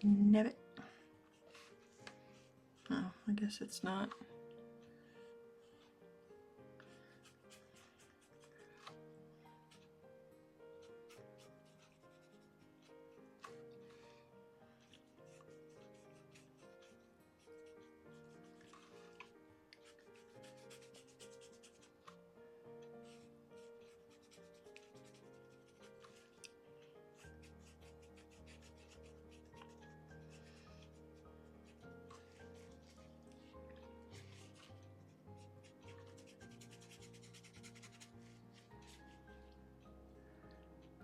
Never. Oh, I guess it's not.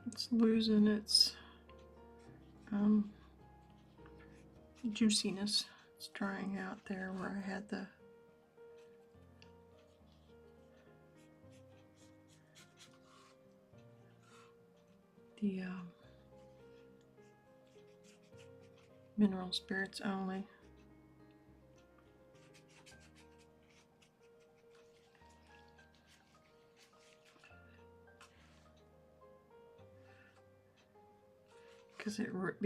It's losing its juiciness. It's drying out there where I had the mineral spirits only.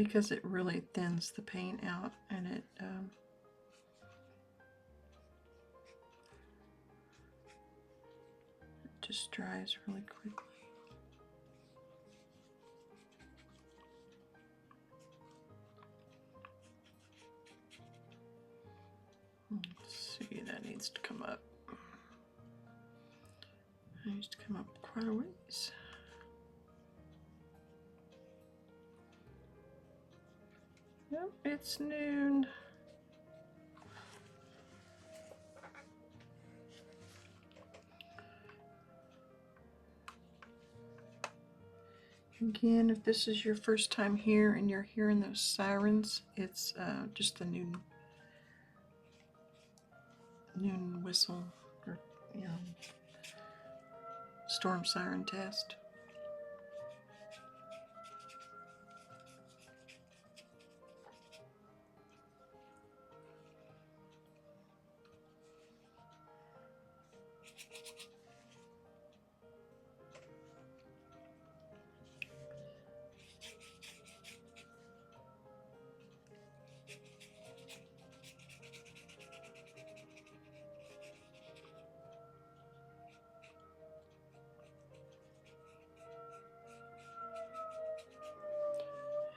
Because it really thins the paint out, and it just dries really quickly. Let's see, that needs to come up. It needs to come up quite a ways. Yep, it's noon. Again, if this is your first time here and you're hearing those sirens, it's just the noon whistle, or storm siren test.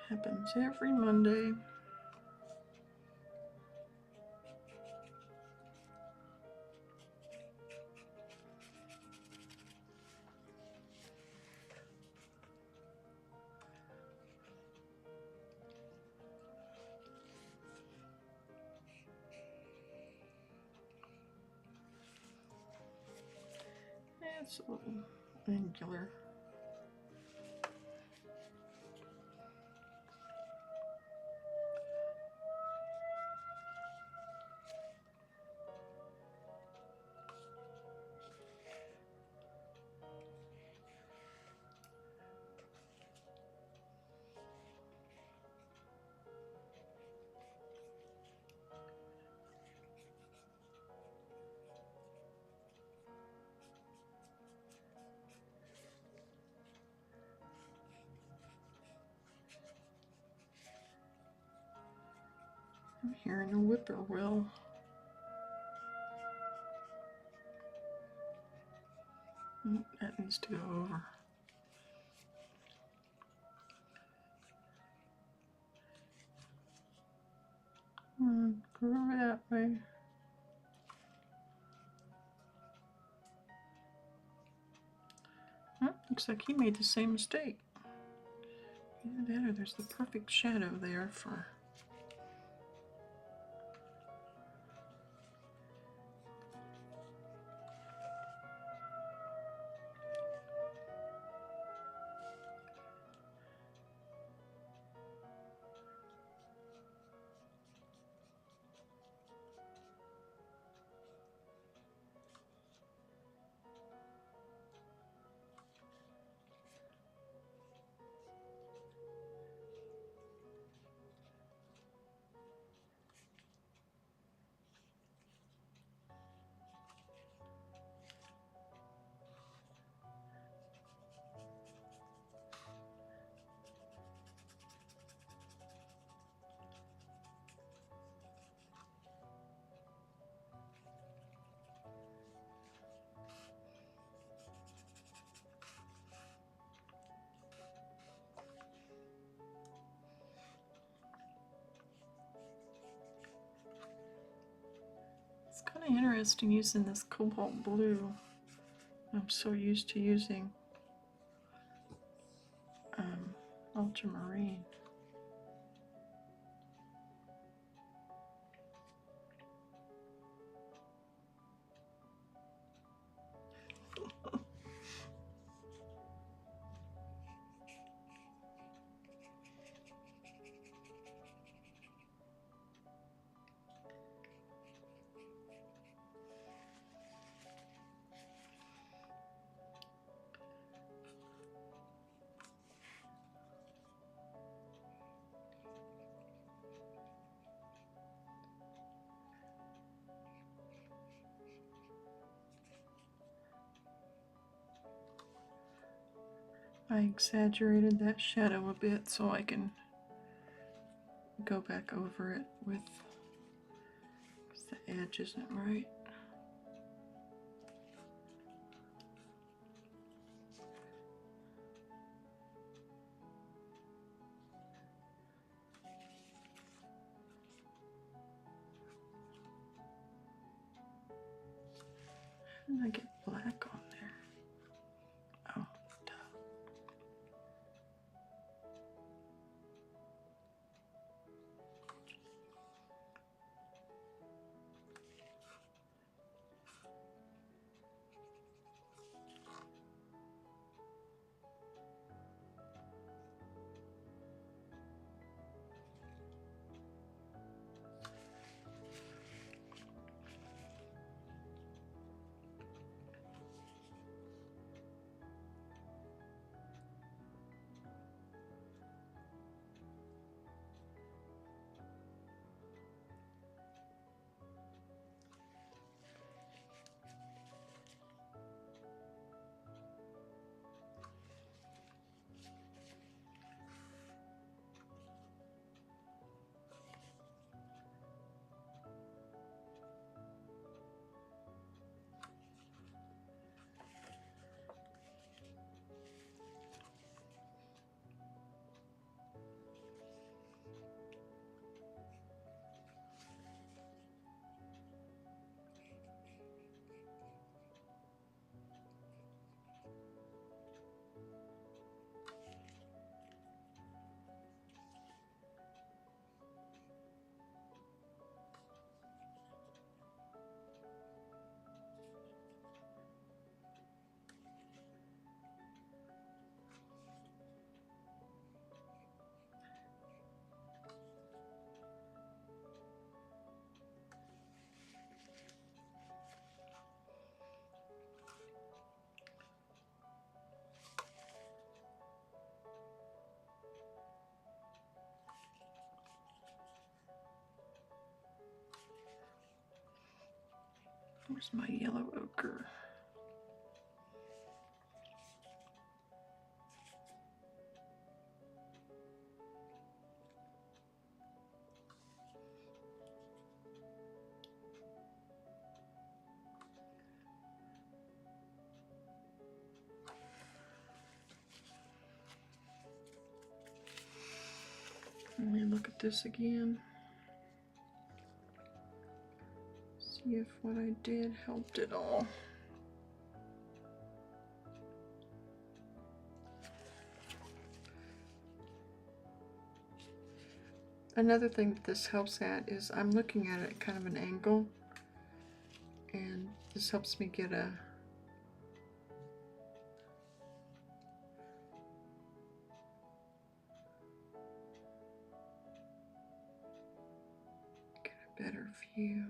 Happens every Monday. It's a little angular. I'm hearing a whippoorwill. That needs to go over. Go over that way. Looks like he made the same mistake. Either there's the perfect shadow there for... Kind of interesting using this cobalt blue. I'm so used to using ultramarine. I exaggerated that shadow a bit so I can go back over it with, because the edge isn't right. How did I get black on there? Oh, duh. Where's my yellow ochre? Let me look at this again. See if what I did helped at all. Another thing that this helps at is I'm looking at it at kind of an angle, and this helps me get a better view.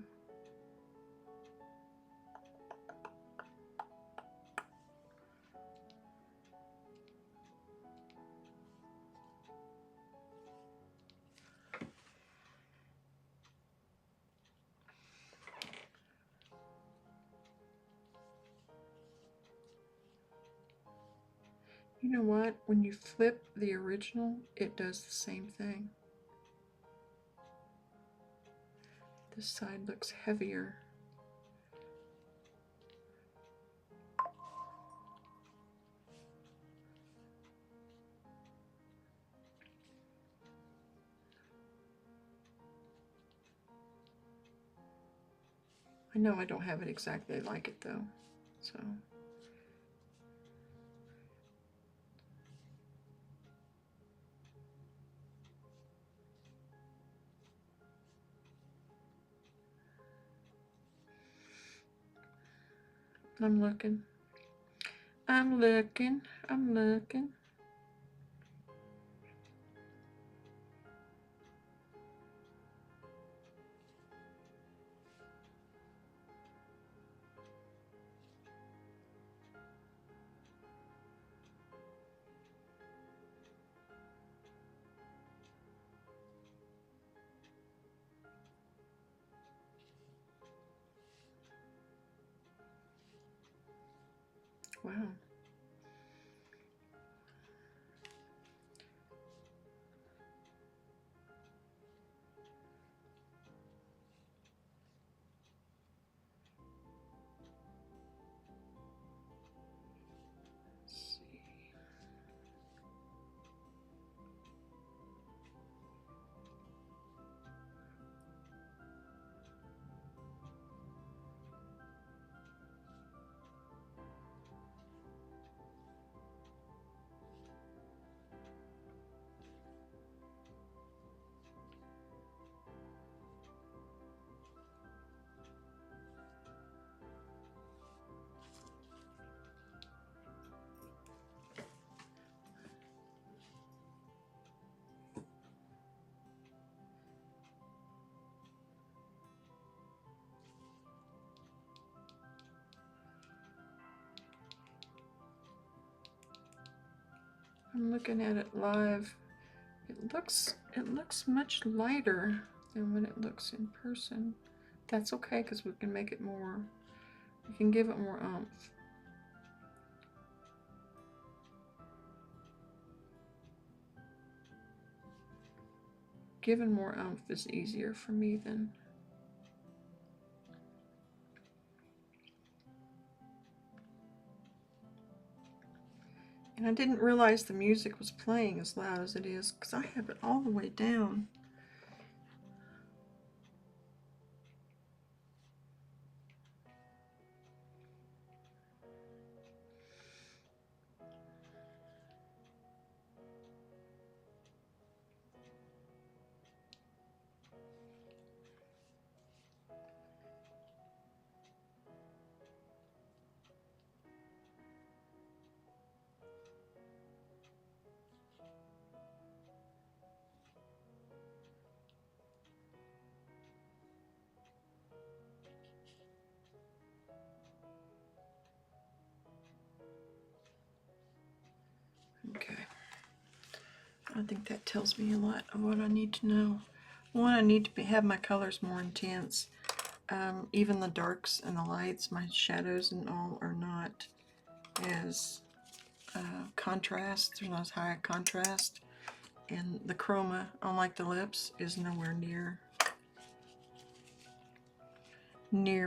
You know what? When you flip the original, it does the same thing. This side looks heavier. I know I don't have it exactly like it though, so. I'm looking. I'm looking. I'm looking. Wow. Let's see. I'm looking at it live. It looks much lighter than when it looks in person. That's okay because we can make it more, we can give it more oomph. Giving more oomph is easier for me than. And I didn't realize the music was playing as loud as it is because I have it all the way down. Okay. I think that tells me a lot of what I need to know. One, I need to have my colors more intense. Even the darks and the lights, my shadows and all are not as contrast. They're not as high a contrast. And the chroma, unlike the lips, is nowhere near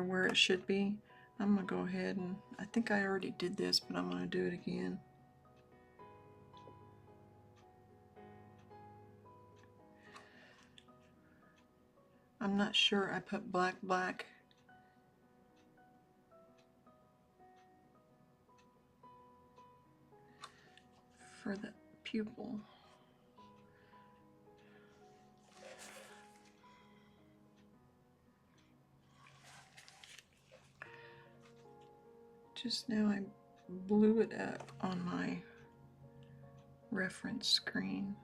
where it should be. I'm going to go ahead and, I think I already did this, but I'm going to do it again. I'm not sure I put black for the pupil. Just now I blew it up on my reference screen.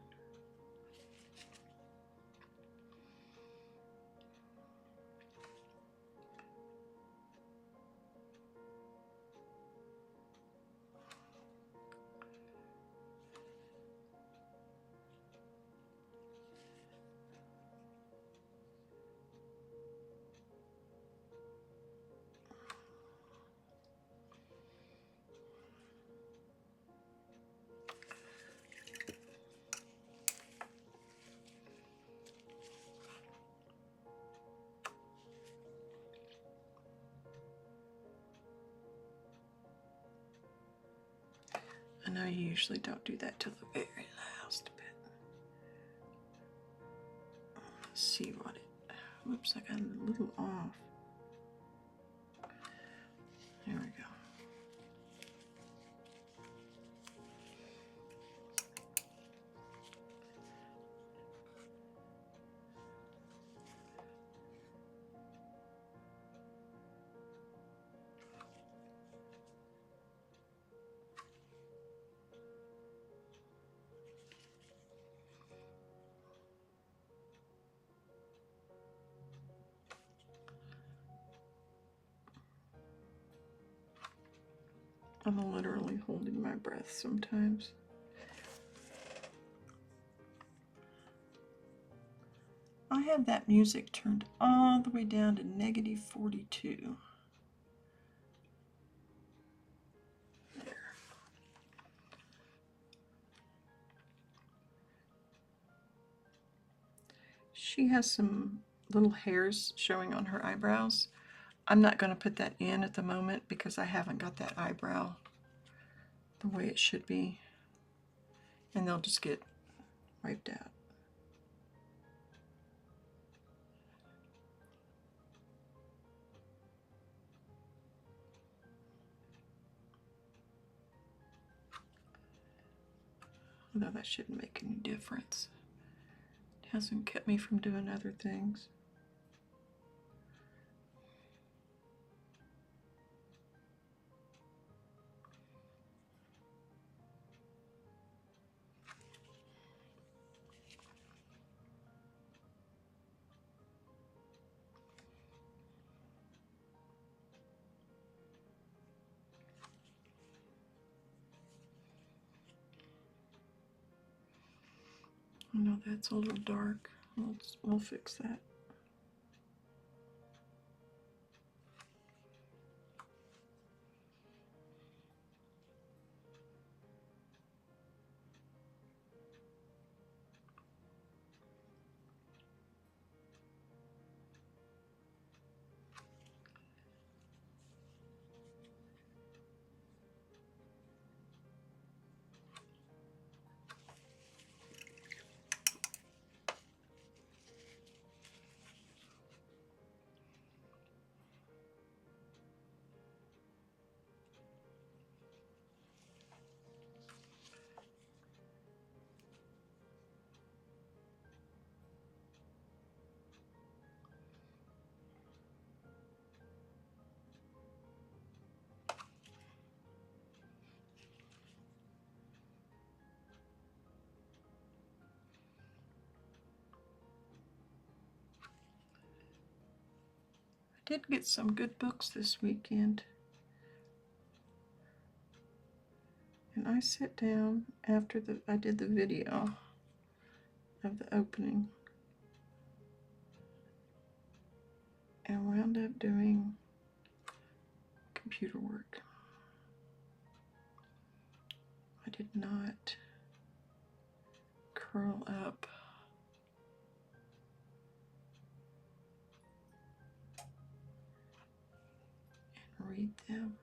I know you usually don't do that till the very last bit. Let's see what it, whoops, I got a little off. There we go. I'm literally holding my breath sometimes. I have that music turned all the way down to -42. There. She has some little hairs showing on her eyebrows. I'm not going to put that in at the moment because I haven't got that eyebrow the way it should be. And they'll just get wiped out. Although that shouldn't make any difference. It hasn't kept me from doing other things. I know that's a little dark. We'll fix that. I did get some good books this weekend. And I sat down after I did the video of the opening and wound up doing computer work. I did not curl up and read them.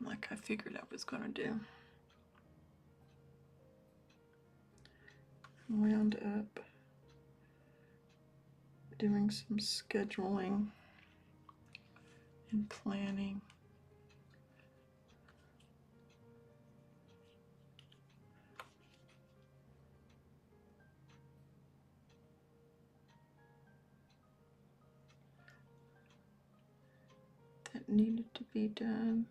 Like I figured I was going to do. Wound up doing some scheduling and planning. That needed to be done.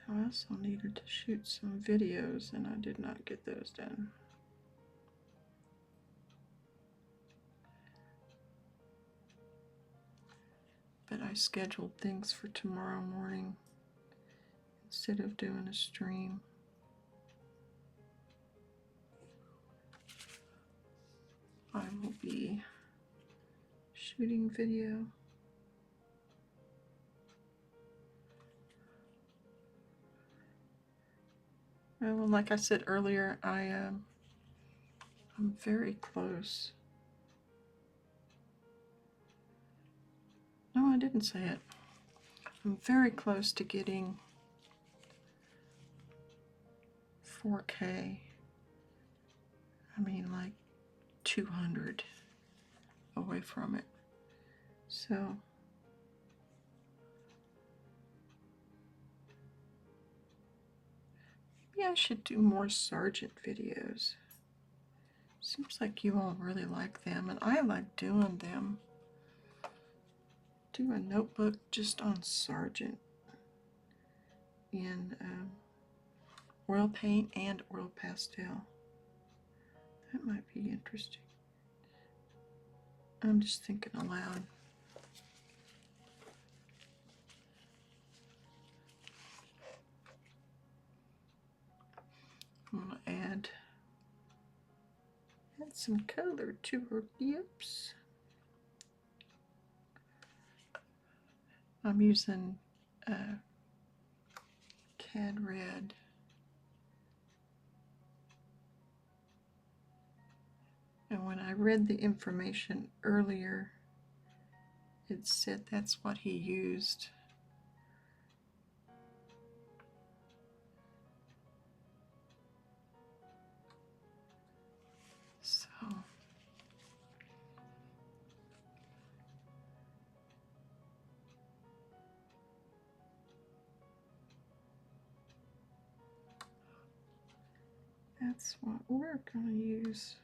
I also needed to shoot some videos and I did not get those done. But I scheduled things for tomorrow morning instead of doing a stream. I will be shooting video. Well, like I said earlier, I'm very close No, I didn't say it. I'm very close to getting 4K. I mean, like 200 away from it. So maybe I should do more Sargent videos. Seems like you all really like them, and I like doing them. Do a notebook just on Sargent in oil paint and oil pastel. That might be interesting. I'm just thinking aloud. I'm going to add some color to her lips. I'm using Cad Red. And when I read the information earlier, it said that's what he used. So that's what we're going to use.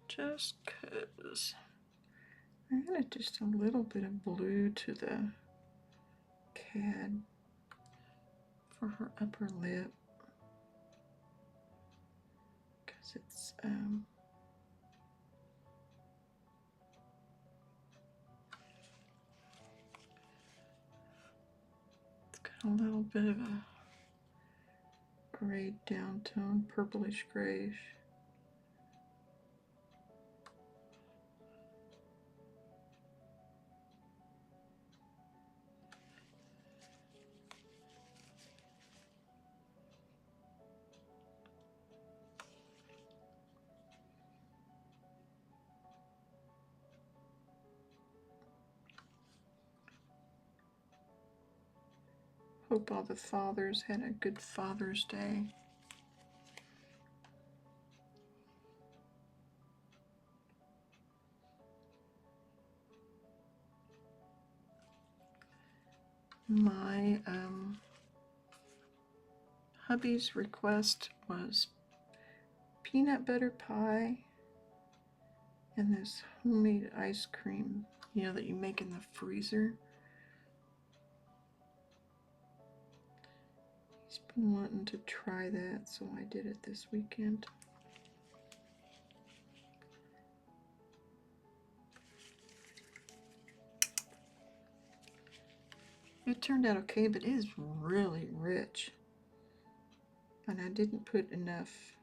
Just because I added just a little bit of blue to the Cad for her upper lip, because it's got a little bit of a gray down tone, purplish grayish. Hope all the fathers had a good Father's Day. My hubby's request was peanut butter pie and this homemade ice cream, you know, that you make in the freezer. He's been wanting to try that, so I did it this weekend. It turned out okay, but it is really rich. And I didn't put enough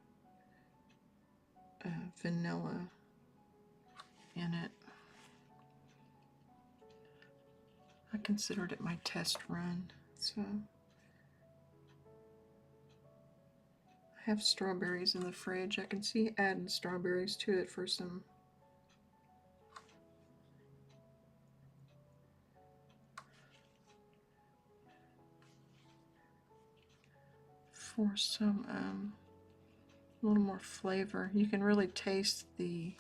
vanilla in it. I considered it my test run, so I have strawberries in the fridge. I can see adding strawberries to it for some a little more flavor. You can really taste the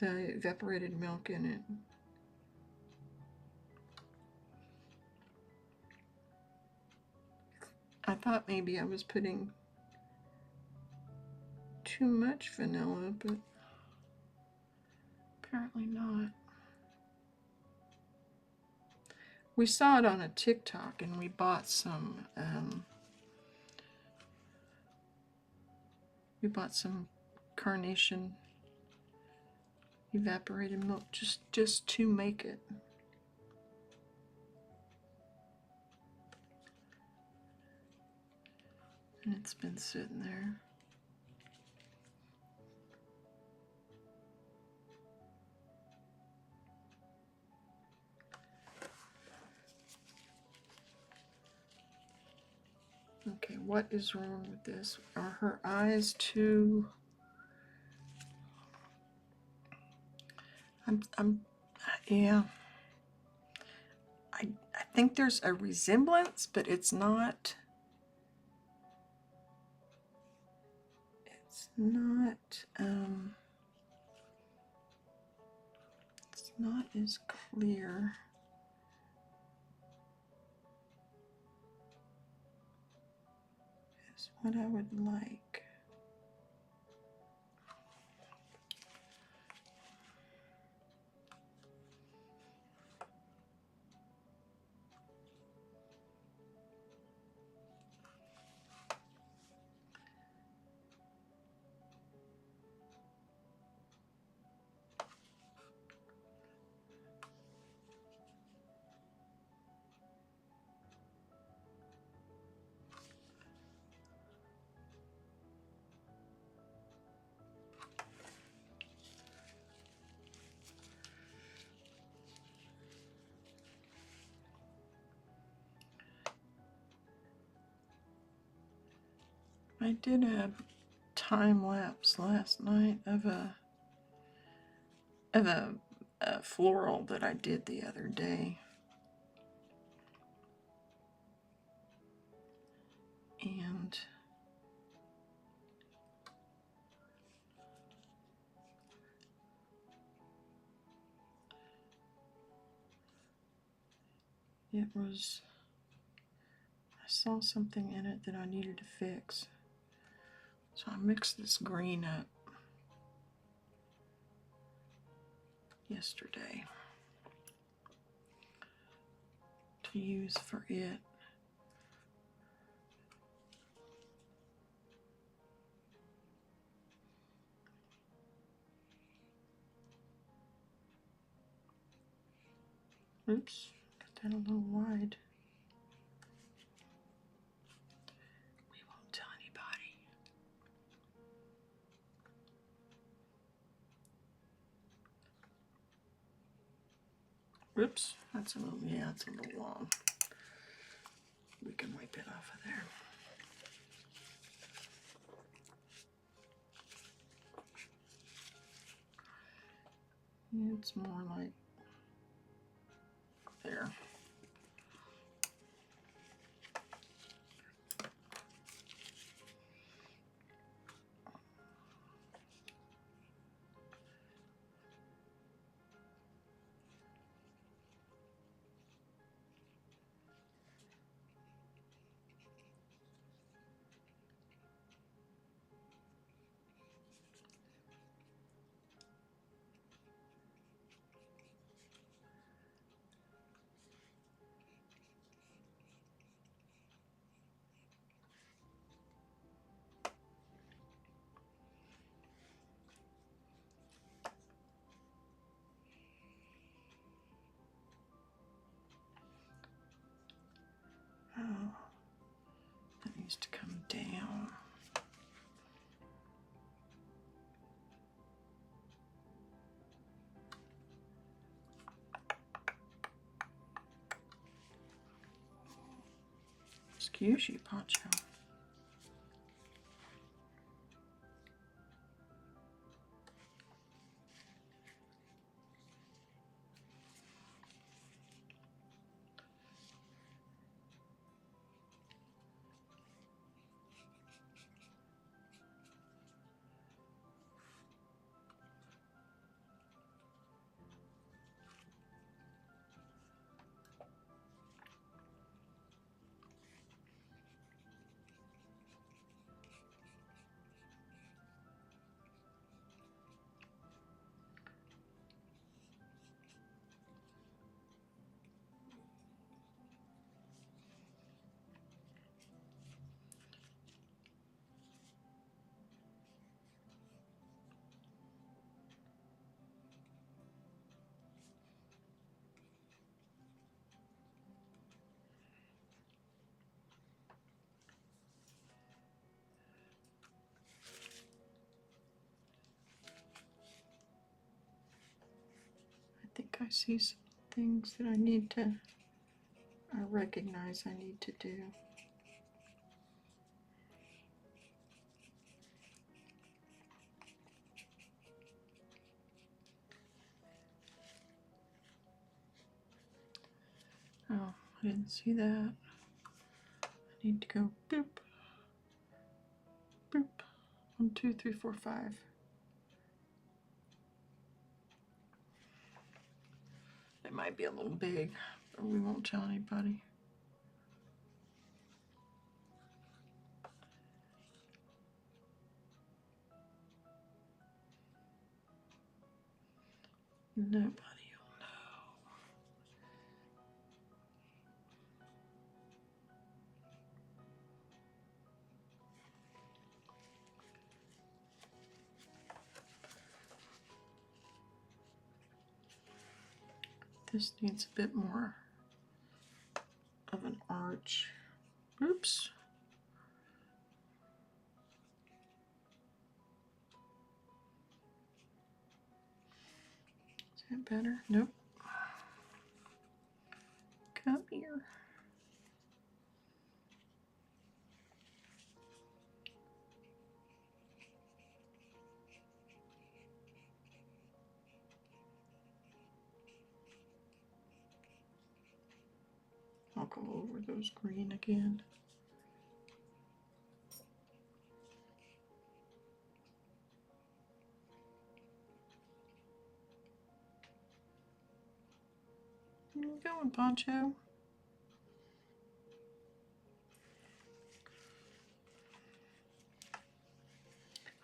evaporated milk in it. I thought maybe I was putting too much vanilla, but apparently not. We saw it on a TikTok and we bought some carnation evaporated milk just to make it. And it's been sitting there. Okay, what is wrong with this? Are her eyes too... yeah. I think there's a resemblance, but it's not... It's not as clear as what I would like. I did a time lapse last night of a floral that I did the other day, and it was... I saw something in it that I needed to fix, so I mixed this green up yesterday to use for it. Oops, got that a little wide. We won't tell anybody. Oops, that's a little, yeah, it's a little long. We can wipe it off of there. It's more like there. Oh, that needs to come down. Excuse you, Poncho. I think I see some things that I recognize I need to do. Oh, I didn't see that. I need to go boop, boop. 1, 2, 3, 4, 5. It might be a little big, but we won't tell anybody. Nobody will know. This needs a bit more of an arch. Oops. Is that better? Nope. Come here. I'll go over those green again. Where you going, Poncho?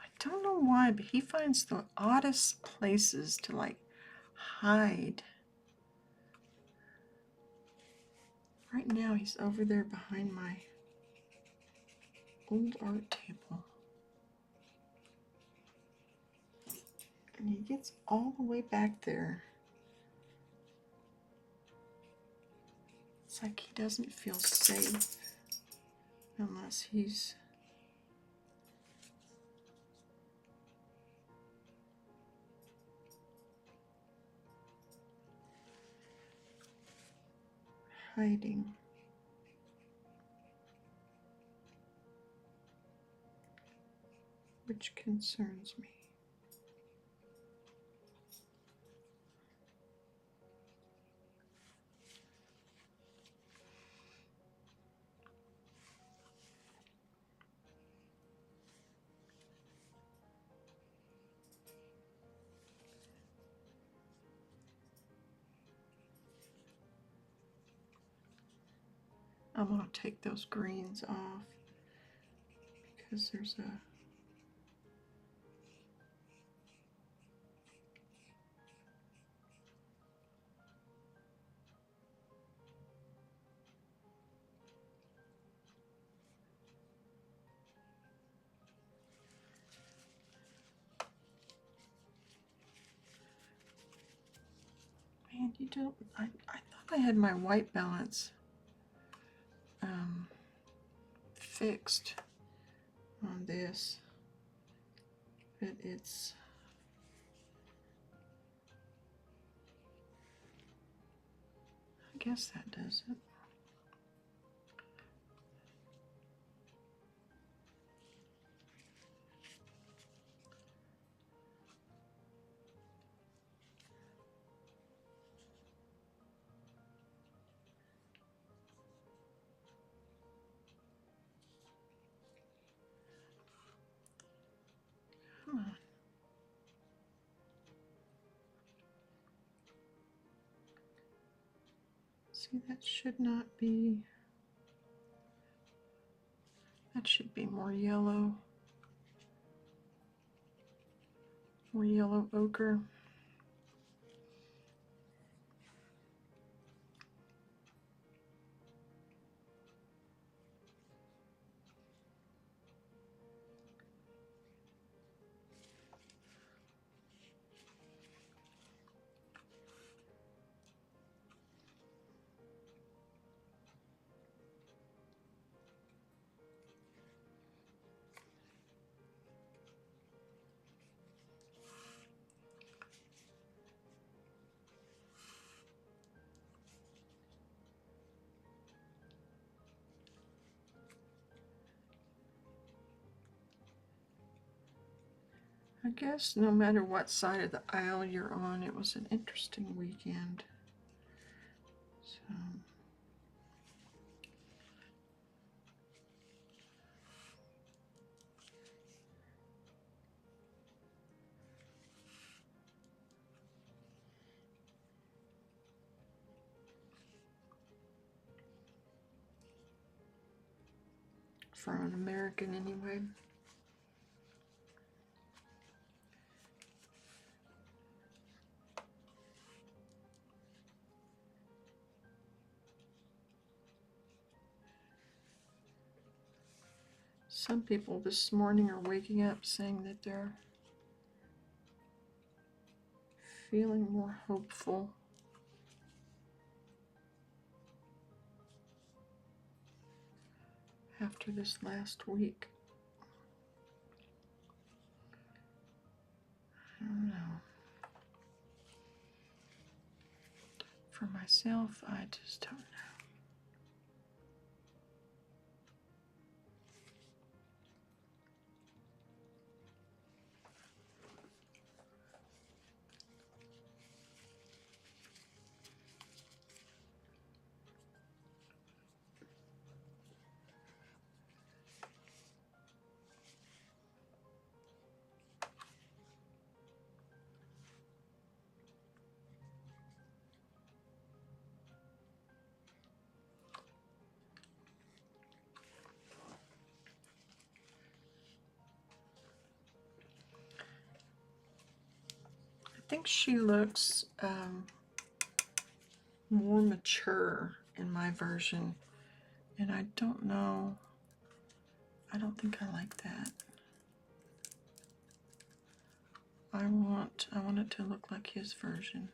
I don't know why, but he finds the oddest places to like hide. Right now he's over there behind my old art table. And he gets all the way back there. It's like he doesn't feel safe unless he's hiding. Which concerns me. I'm going to take those greens off because there's a man, you don't, I thought I had my white balance fixed on this, but it's I guess that does it. Come on. See, that should not be, that should be more yellow ochre. I guess no matter what side of the aisle you're on, it was an interesting weekend. So for an American anyway. Some people this morning are waking up saying that they're feeling more hopeful. After this last week. I don't know. For myself, I just don't know. I think she looks more mature in my version, and I don't know. I don't think I like that. I want it to look like his version.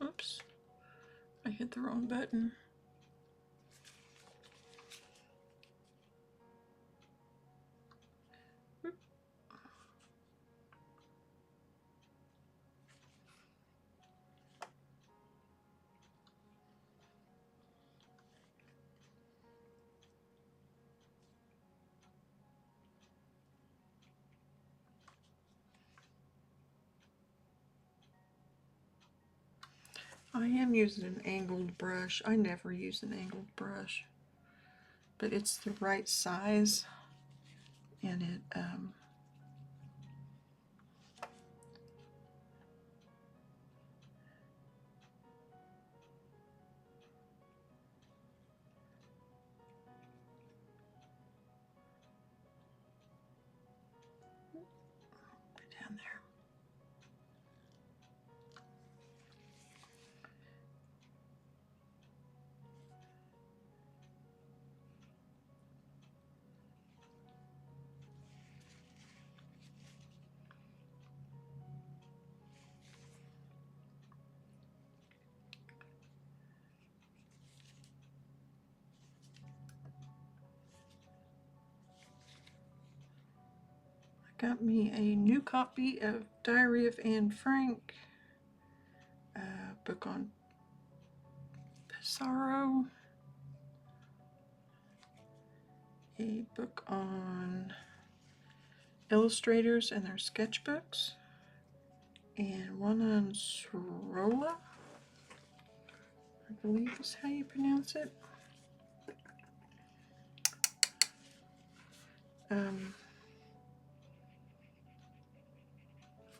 Oops, I hit the wrong button. I am using an angled brush. I never use an angled brush, but it's the right size, and it down there. Got me a new copy of Diary of Anne Frank, a book on Pissarro, a book on illustrators and their sketchbooks, and one on Sorolla, I believe is how you pronounce it.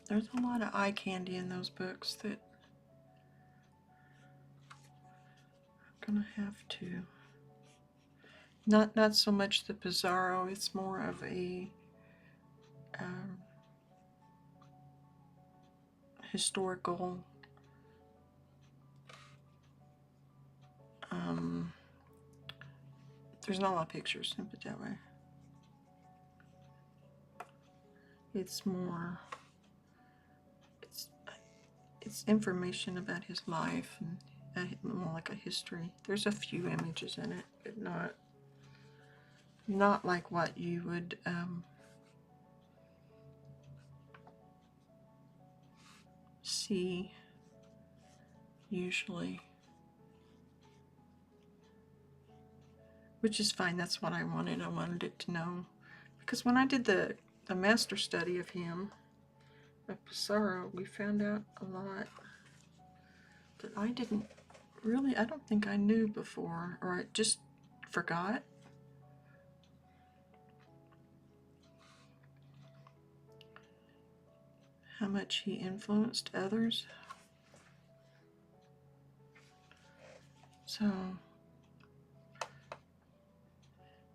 There's a lot of eye candy in those books that I'm gonna have to. Not so much the Pissarro. It's more of a historical there's not a lot of pictures, put it that way. It's more, it's information about his life and more like a history. There's a few images in it, but not like what you would see usually, which is fine. That's what I wanted. I wanted it to know, because when I did the master study of him, of Pissarro, we found out a lot that I don't think I knew before, or I just forgot. How much he influenced others. So,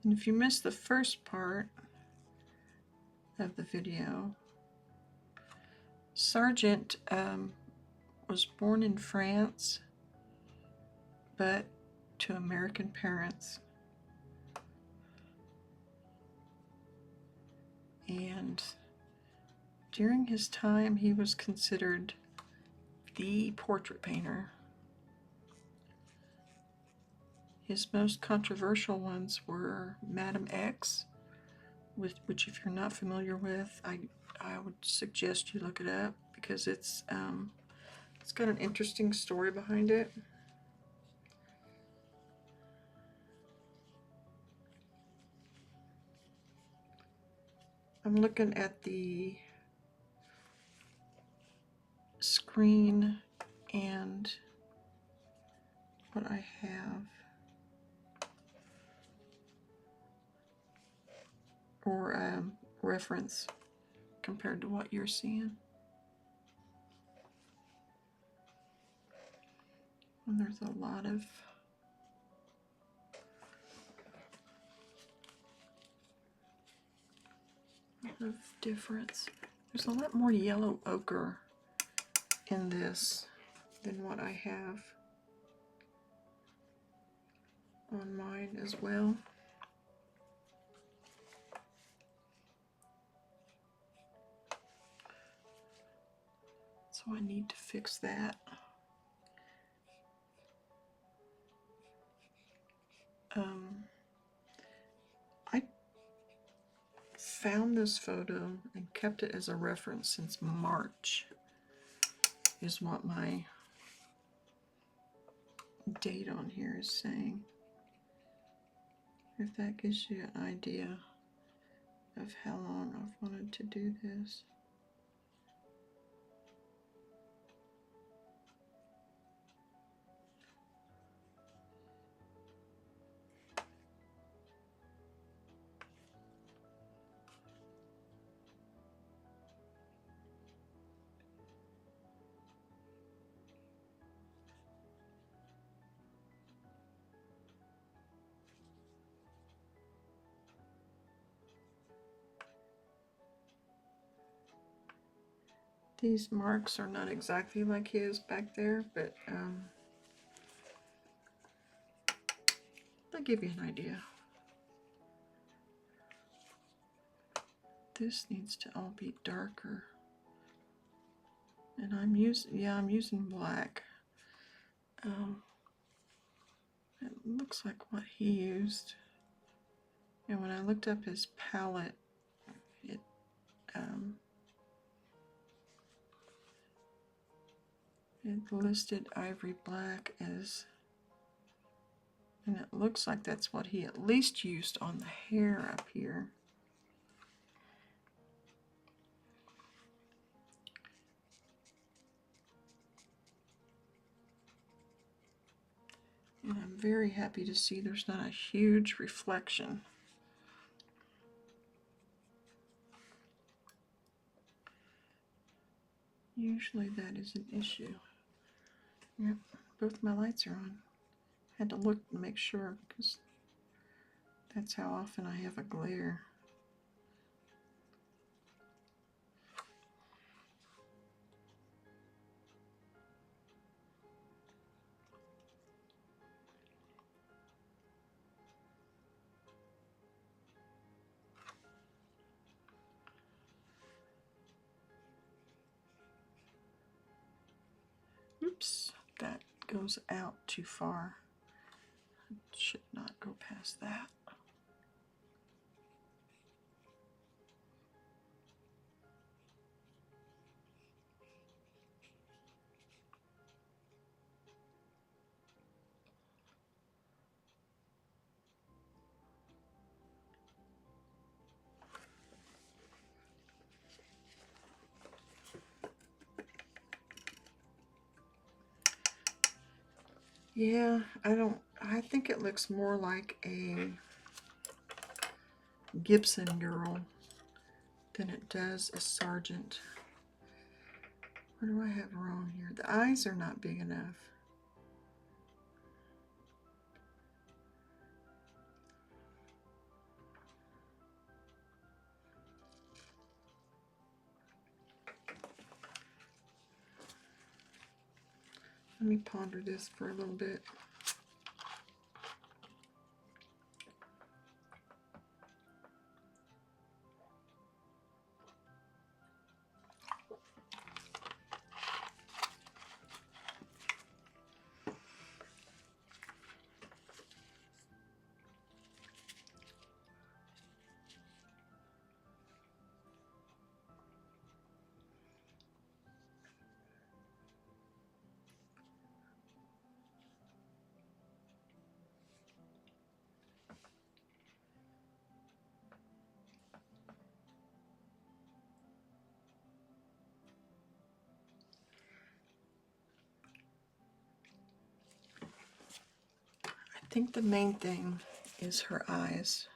and if you missed the first part of the video, Sargent was born in France, but to American parents. And during his time, he was considered the portrait painter. His most controversial ones were Madame X, which if you're not familiar with, I would suggest you look it up, because it's got an interesting story behind it. I'm looking at the screen and what I have, or reference compared to what you're seeing. And there's a lot of difference. There's a lot more yellow ochre in this than what I have on mine as well. So I need to fix that. I found this photo and kept it as a reference since March, is what my date on here is saying. If that gives you an idea of how long I've wanted to do this. These marks are not exactly like his back there, but they'll give you an idea. This needs to all be darker. And I'm using black. It looks like what he used. And when I looked up his palette, it listed ivory black as, and it looks like that's what he at least used on the hair up here. And I'm very happy to see there's not a huge reflection. Usually that is an issue. Yep, both my lights are on. Had to look to make sure, because that's how often I have a glare. Oops, that goes out too far. It should not go past that. Yeah, I think it looks more like a Gibson girl than it does a Sargent. What do I have wrong here? The eyes are not big enough. Let me ponder this for a little bit. I think the main thing is her eyes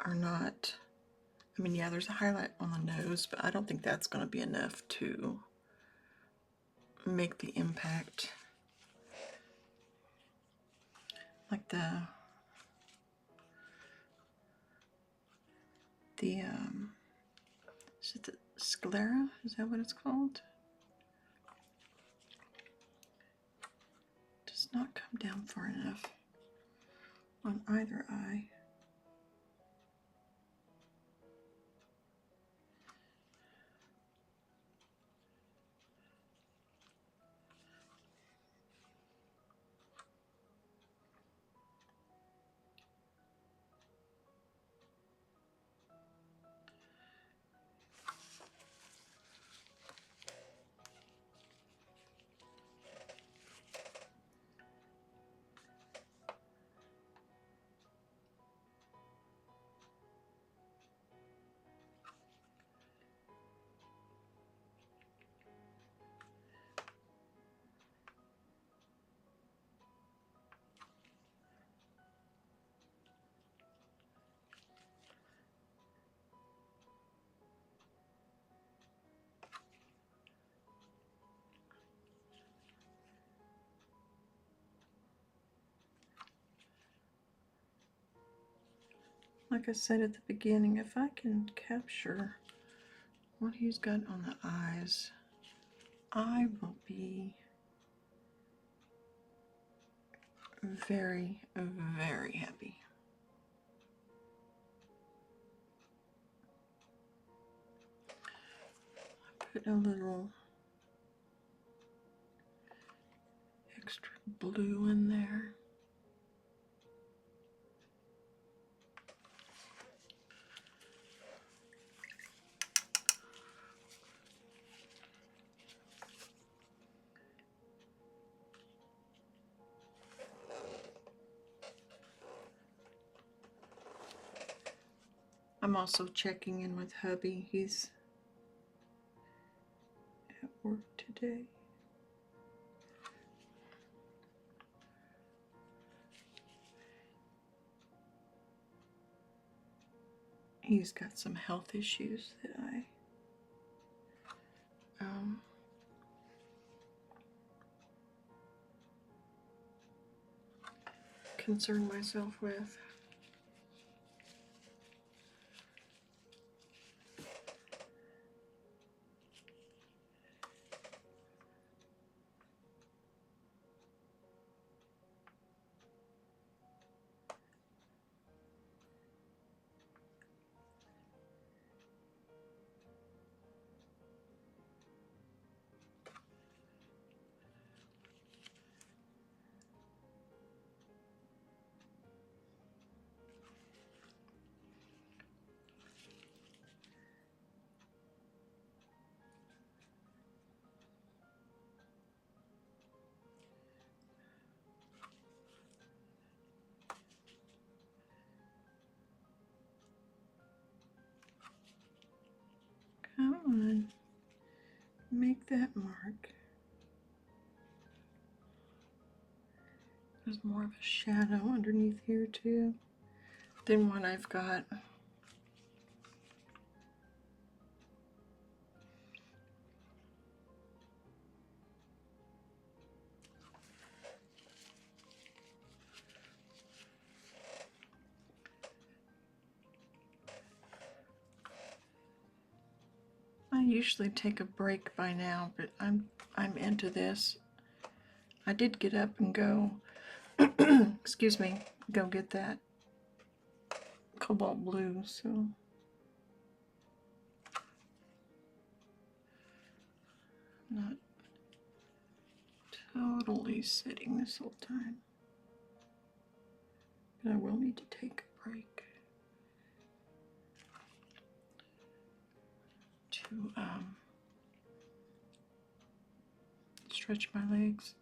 are not, I mean, yeah, there's a highlight on the nose, but I don't think that's going to be enough to make the impact. Like is it the sclera? Is that what it's called? Does not come down far enough on either eye. Like I said at the beginning, if I can capture what he's got on the eyes, I will be very, very happy. Put a little extra blue in there. I'm also checking in with hubby. He's at work today. He's got some health issues that I concern myself with. make that mark. There's more of a shadow underneath here too than what I've got. I usually take a break by now, but I'm into this. I did get up and go, excuse me, go get that cobalt blue, so not totally sitting this whole time. But I will need to take a break to stretch my legs.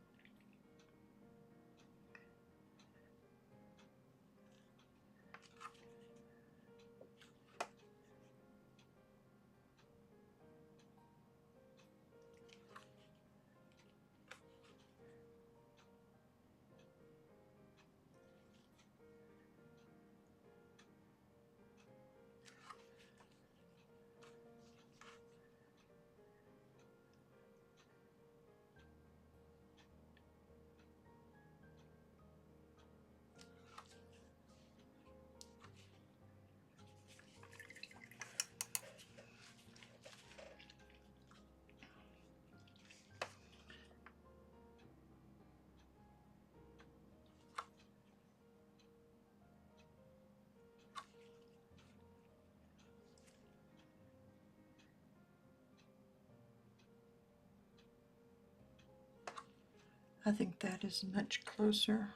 I think that is much closer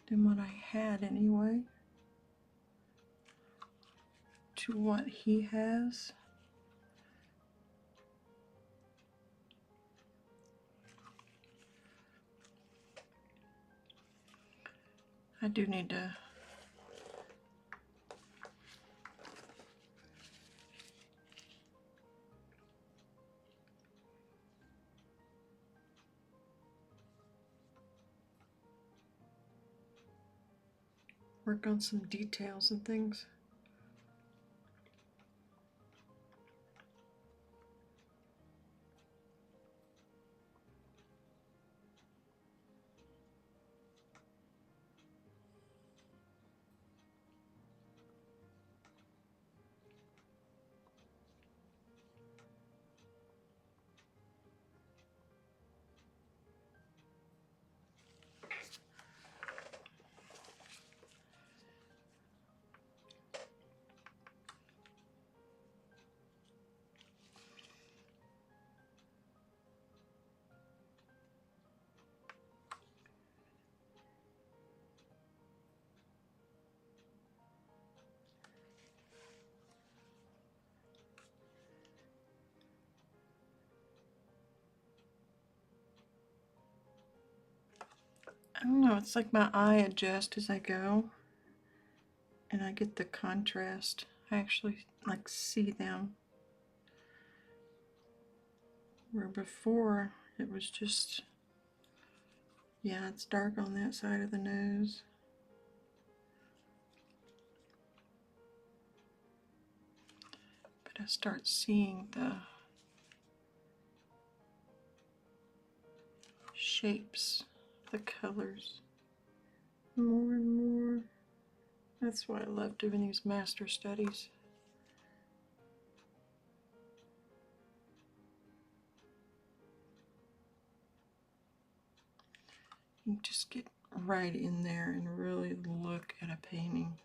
than what I had anyway, to what he has. I do need to work on some details and things. I don't know, it's like my eye adjusts as I go and I get the contrast. I actually like see them. Where before it was just, yeah, it's dark on that side of the nose. But I start seeing the shapes, the colors more and more. That's why I love doing these master studies. You just get right in there and really look at a painting.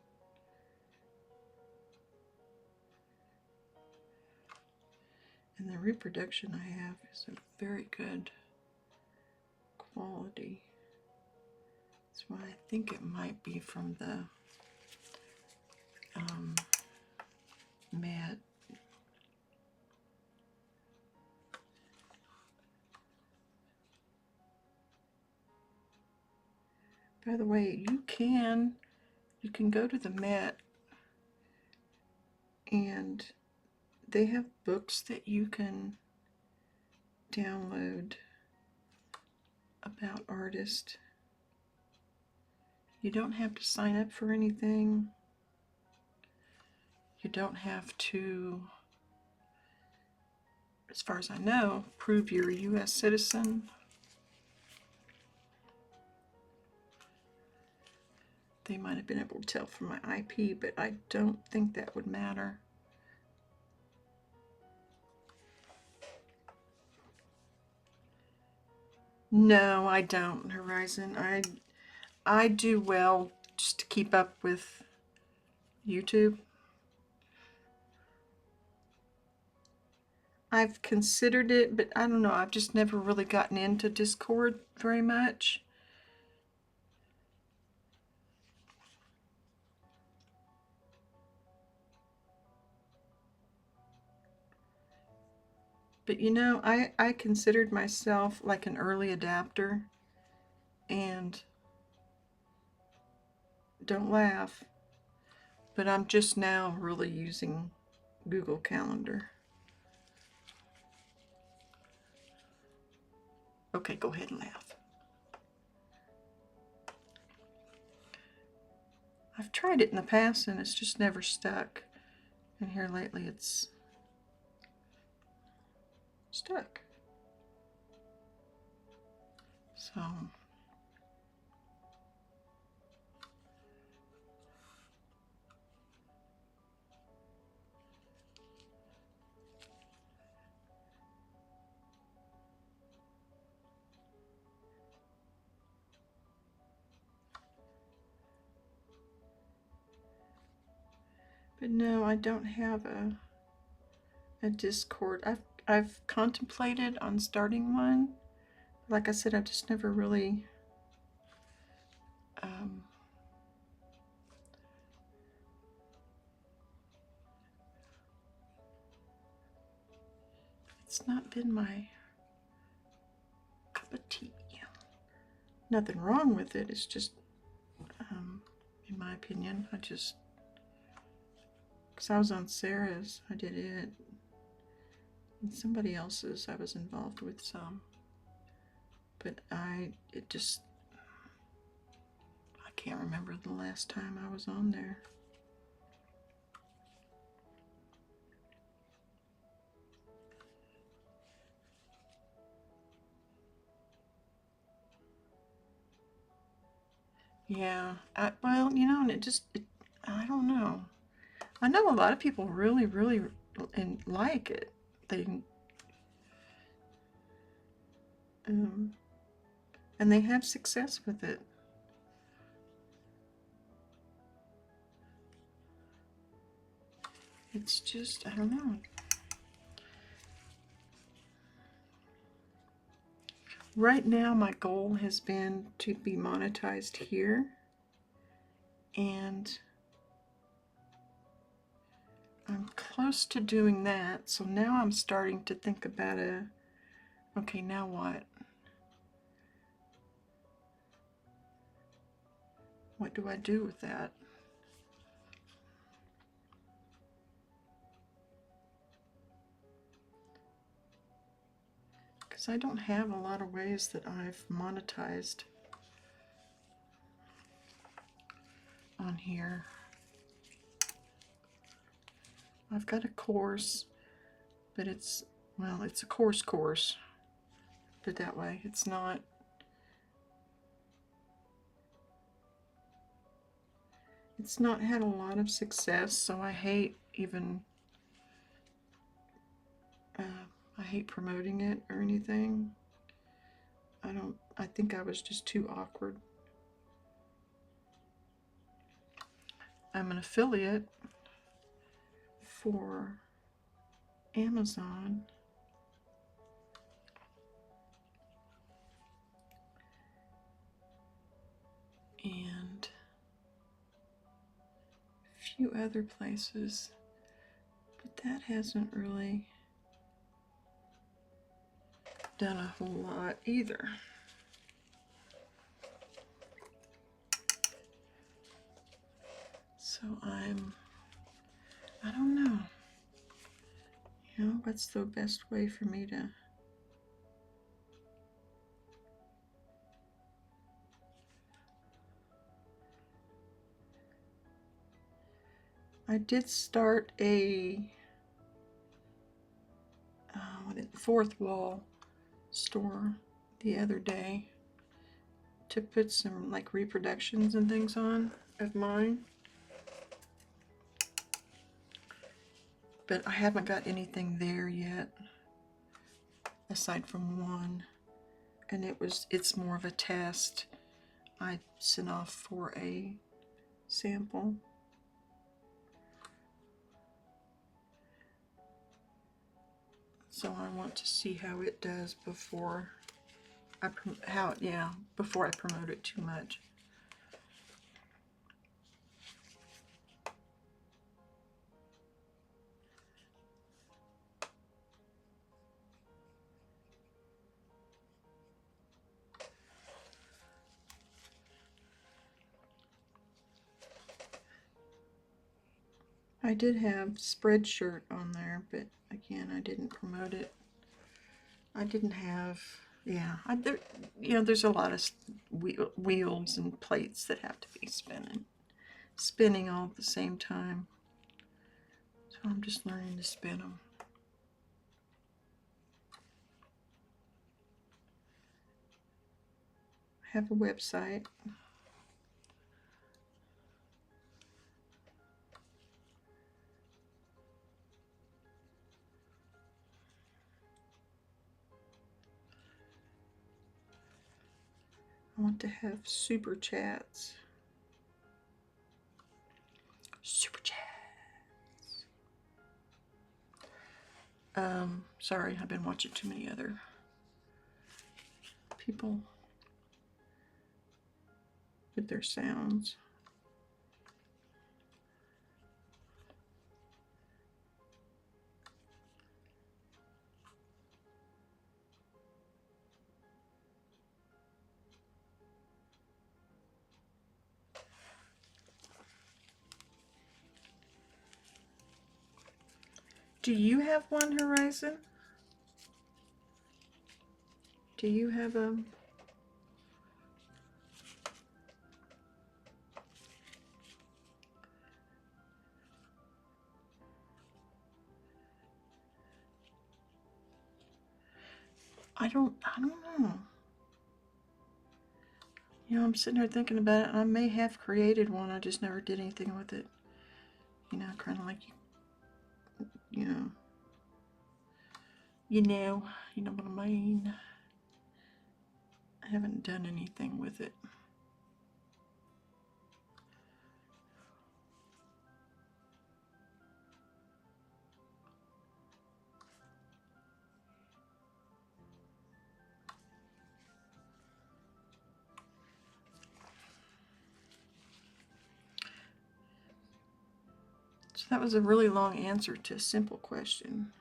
And the reproduction I have is a very good quality. That's why I think it might be from the matte. By the way, you can go to the matte and they have books that you can download about artist. You don't have to sign up for anything. You don't have to, as far as I know, prove you're a U.S. citizen. They might have been able to tell from my IP, but I don't think that would matter. No, I don't, Horizon. I do well just to keep up with YouTube. I've considered it, but I don't know. I've just never really gotten into Discord very much. But you know, I considered myself like an early adapter, and don't laugh, but I'm just now really using Google Calendar. Okay, go ahead and laugh. I've tried it in the past and it's just never stuck. And here lately it's stuck. So but no, I don't have a Discord. I've contemplated on starting one. Like I said, I've just never really it's not been my cup of tea. Nothing wrong with it. It's just, in my opinion, because I was on Sarah's, I did it, and somebody else's I was involved with some, but I can't remember the last time I was on there. Yeah, well, you know, and I don't know. I know a lot of people really, really like it. And they have success with it. It's just, I don't know. Right now, my goal has been to be monetized here, and I'm close to doing that. So now I'm starting to think about okay, now what? What do I do with that? Because I don't have a lot of ways that I've monetized on here. I've got a course, but it's a course, put it that way. It's not had a lot of success, so I hate I hate promoting it or anything. I think I was just too awkward. I'm an affiliate for Amazon. And a few other places, but that hasn't really done a whole lot either. So I don't know. You know, what's the best way for me to I did start a fourth wall store the other day to put some like reproductions and things on of mine, but I haven't got anything there yet aside from one, and it's more of a test. I sent off for a sample. So I want to see how it does before I before I promote it too much. I did have Spreadshirt on there, but again, I didn't promote it. I didn't have, there's a lot of wheels and plates that have to be spinning all at the same time. So I'm just learning to spin them. I have a website. I want to have super chats. Super chats. Sorry, I've been watching too many other people with their sounds. Do you have one, Horizon? Do you have a... I don't know. You know, I'm sitting here thinking about it, and I may have created one. I just never did anything with it. You know, kind of like, you know what I mean. I haven't done anything with it. So that was a really long answer to a simple question.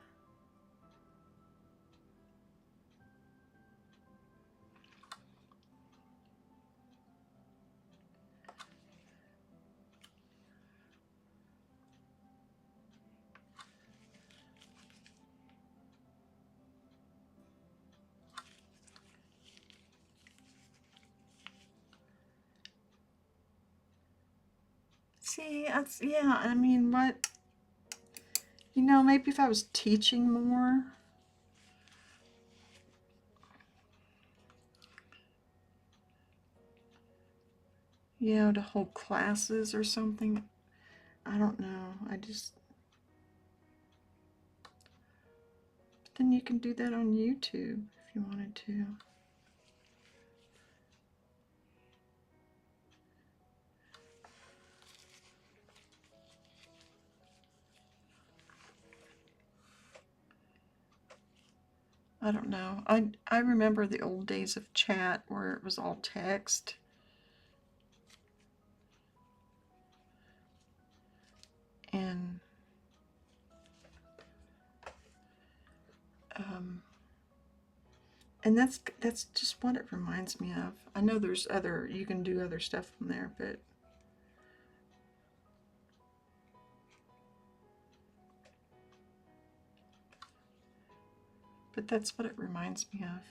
See, I mean, what, maybe if I was teaching more, to hold classes or something. I don't know. But then you can do that on YouTube if you wanted to. I don't know. I remember the old days of chat where it was all text. And that's just what it reminds me of. I know you can do other stuff from there, but that's what it reminds me of.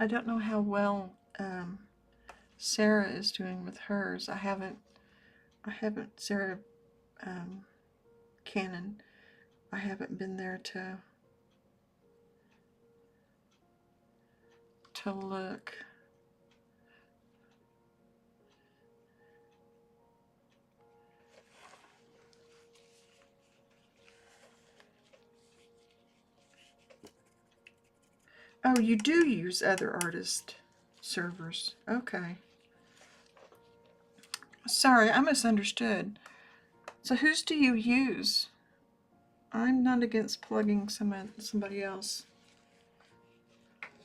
I don't know how well Sarah is doing with hers. I haven't Sarah Cannon. I haven't been there to look. Oh, you do use other artist servers. Okay. Sorry, I misunderstood. So whose do you use? I'm not against plugging somebody else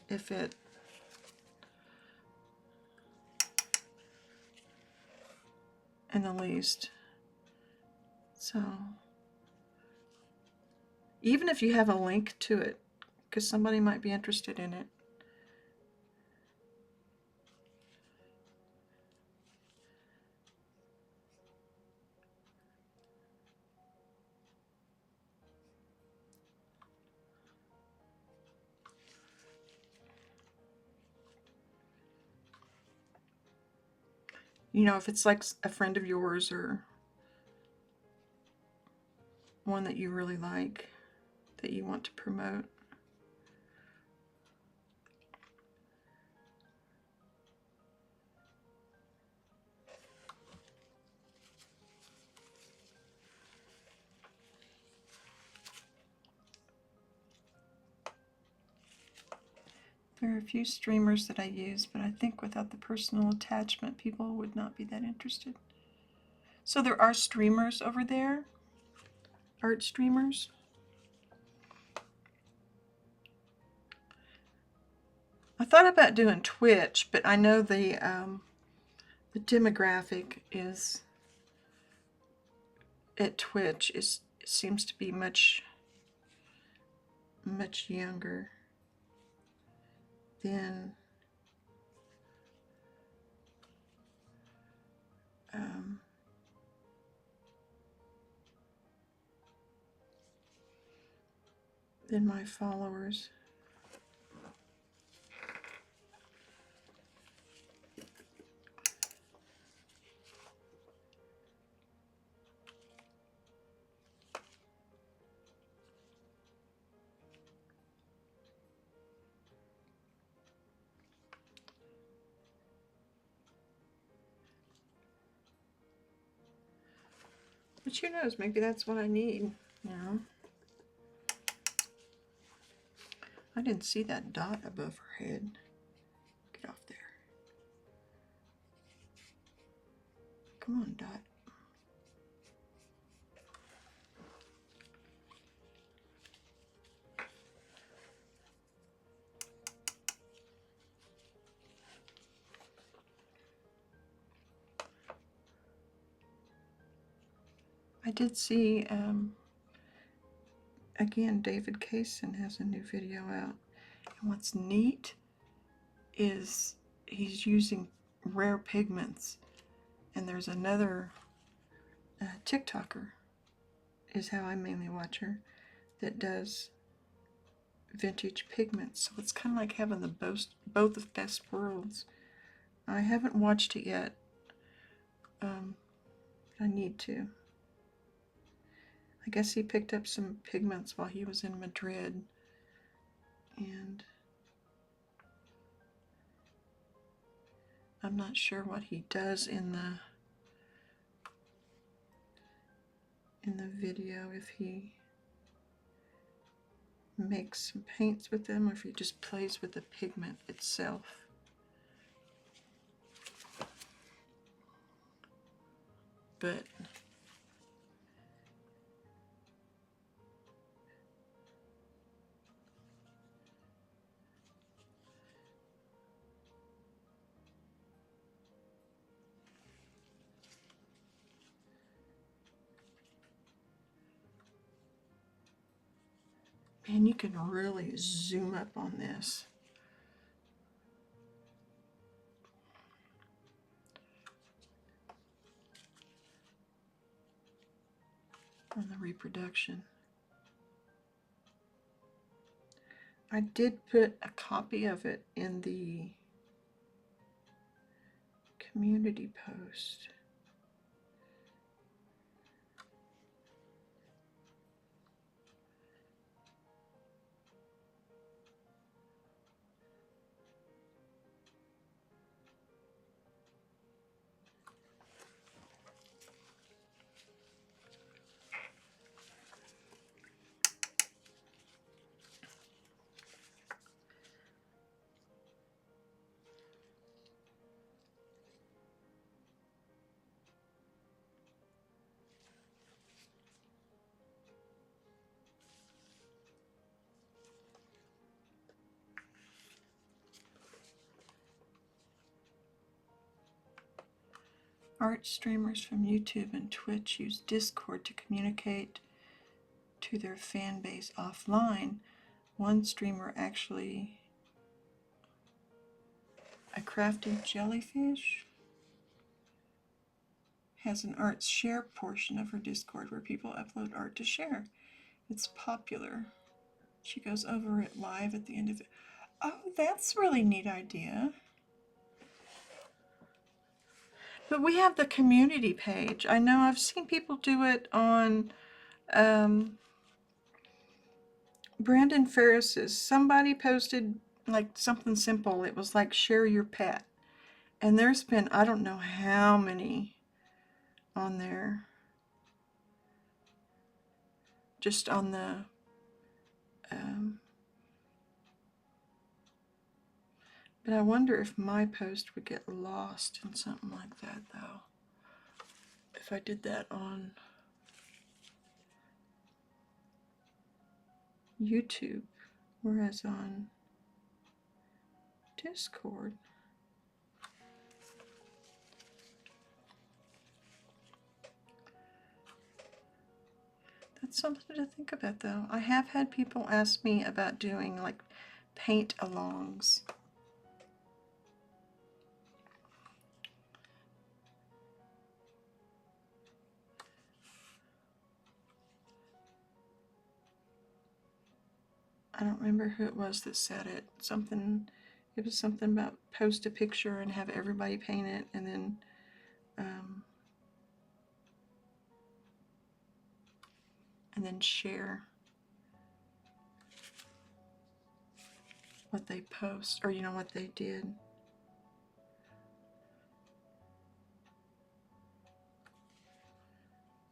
if it in the least. So even if you have a link to it, because somebody might be interested in it. You know, if it's like a friend of yours or one that you really like that you want to promote. There are a few streamers that I use, but I think without the personal attachment, people would not be that interested. So there are streamers over there? Art streamers? I thought about doing Twitch, but I know the demographic is at Twitch seems to be much younger than my followers. But who knows, maybe that's what I need, you know. I didn't see that dot above her head. Get off there. Come on, dot. I did see, again, David Kaysen has a new video out. And what's neat is he's using rare pigments. And there's another TikToker, is how I mainly watch her, that does vintage pigments. So it's kind of like having the both of best worlds. I haven't watched it yet. I need to. I guess he picked up some pigments while he was in Madrid, and I'm not sure what he does in the video, if he makes some paints with them or if he just plays with the pigment itself. But man, you can really zoom up on this. On the reproduction. I did put a copy of it in the community post. Art streamers from YouTube and Twitch use Discord to communicate to their fan base offline. One streamer actually, a crafted jellyfish, has an art share portion of her Discord where people upload art to share. It's popular. She goes over it live at the end of it. Oh, that's a really neat idea. But we have the community page. I know I've seen people do it on Brandon Ferris's. Somebody posted like something simple. It was like share your pet. And there's been, I don't know how many on there. Just on the but I wonder if my post would get lost in something like that, though. If I did that on YouTube, whereas on Discord. That's something to think about, though. I have had people ask me about doing like paint alongs. I don't remember who it was that said it. It was something about post a picture and have everybody paint it, and then share what they post, or what they did.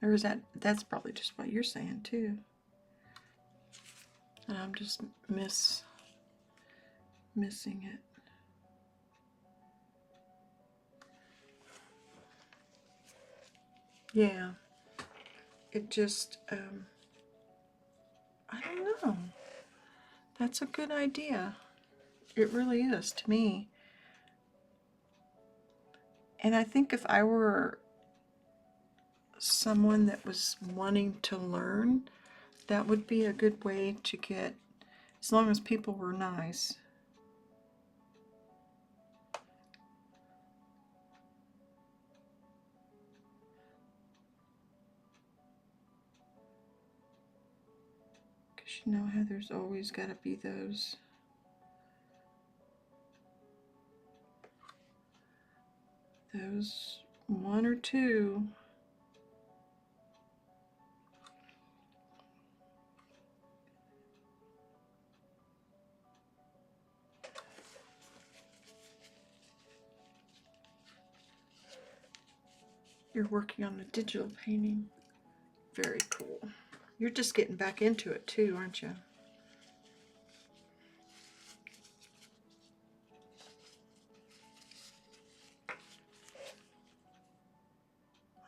Or is that's probably just what you're saying too. And I'm just missing it. Yeah. It just, I don't know. That's a good idea. It really is to me. And I think if I were someone that was wanting to learn, that would be a good way to get, as long as people were nice. Because you know how there's always got to be those one or two. You're working on a digital painting. Very cool. You're just getting back into it too, aren't you?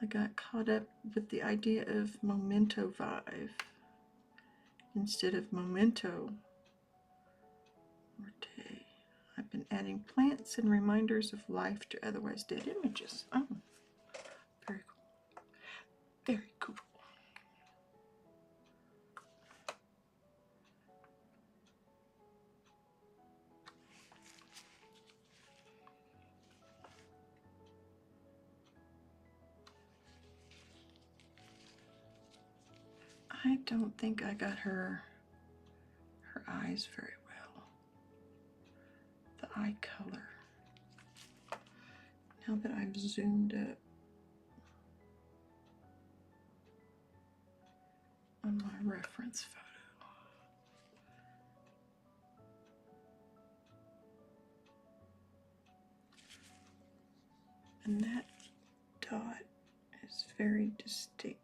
I got caught up with the idea of memento vive instead of memento morte. I've been adding plants and reminders of life to otherwise dead images. Oh, very cool. Very cool. I don't think I got her eyes very well. eye color. Now that I've zoomed up on my reference photo. And that dot is very distinct.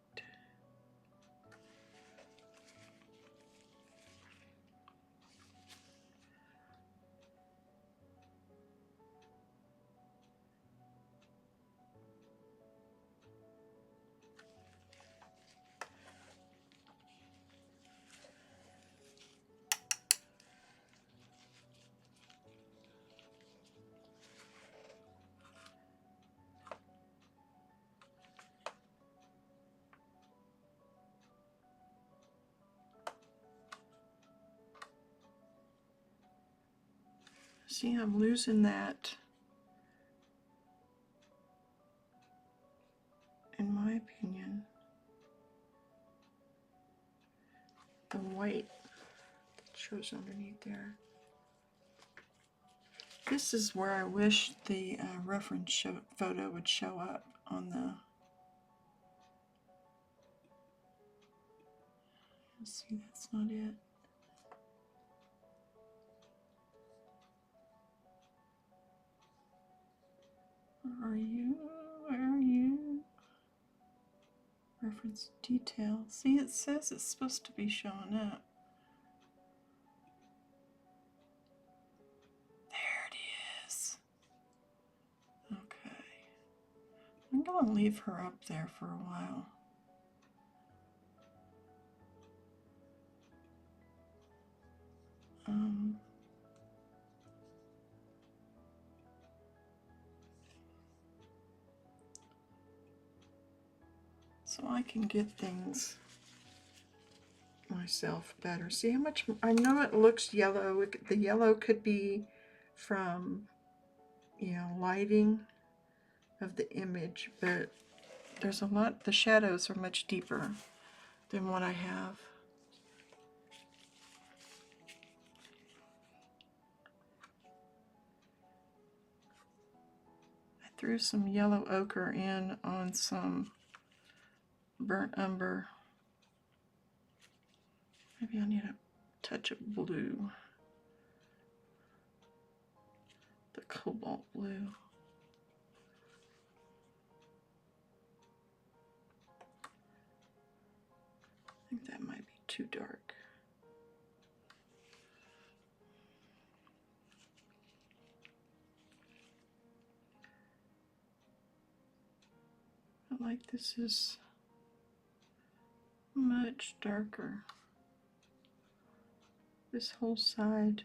See, I'm losing that, in my opinion, the white that shows underneath there. This is where I wish the reference photo would show up on the... Let's see, that's not it. Where are you? Where are you? Reference detail. See, it says it's supposed to be showing up. There it is. Okay. I'm going to leave her up there for a while. So I can get things myself better. See how much, I know it looks yellow. The yellow could be from, you know, lighting of the image, but there's a lot, the shadows are much deeper than what I have. I threw some yellow ochre in on some burnt umber. Maybe I need a touch of blue. The cobalt blue. I think that might be too dark. I like this is much darker. This whole side.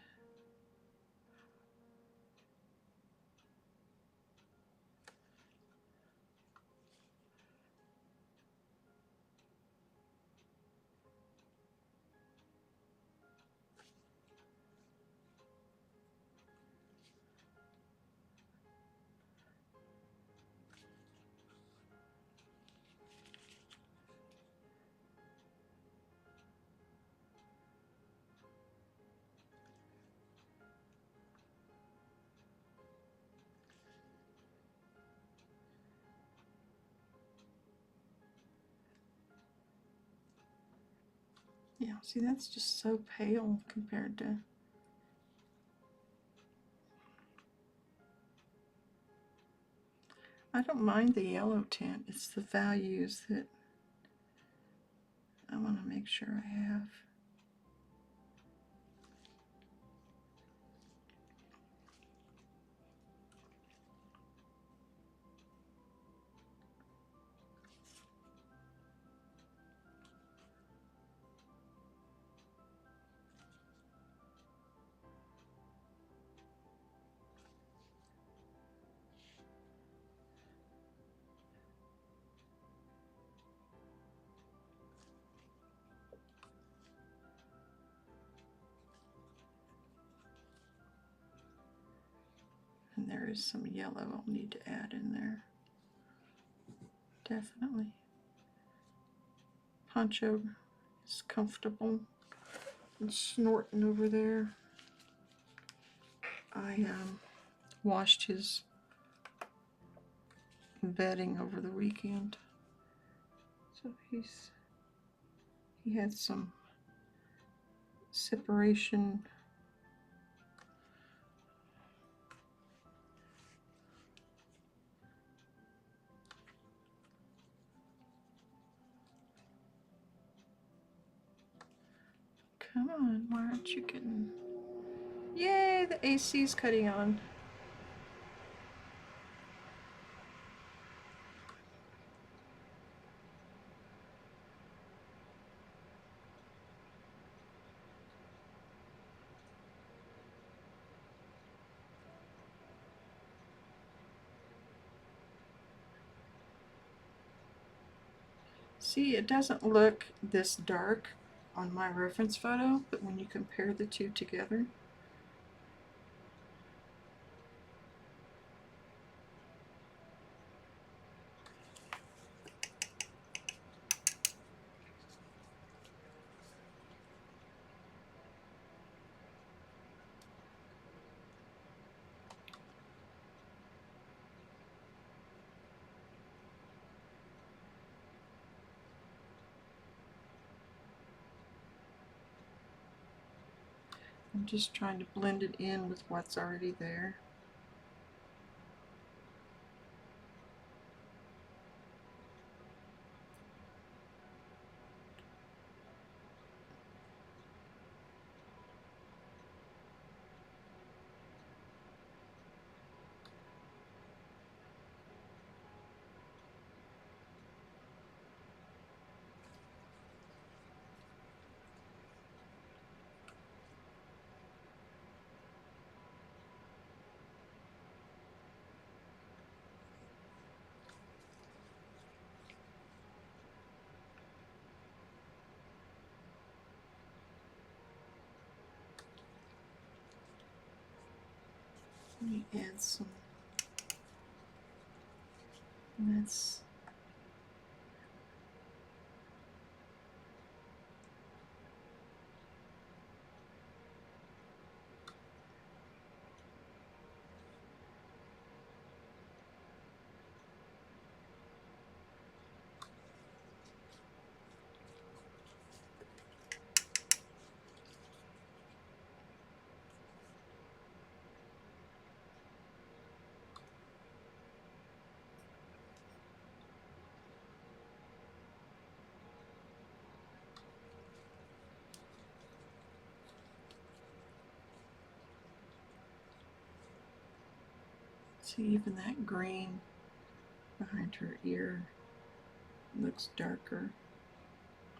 Yeah, see, that's just so pale compared to... I don't mind the yellow tint. It's the values that I want to make sure I have. And there is some yellow I'll need to add in there. Definitely. Poncho is comfortable and snorting over there. I washed his bedding over the weekend. So he had some separation. Come on, why aren't you getting... Yay, the AC's cutting on. See, it doesn't look this dark on my reference photo, but when you compare the two together, I'm just trying to blend it in with what's already there. Let me add some. And that's... See, even that green behind her ear looks darker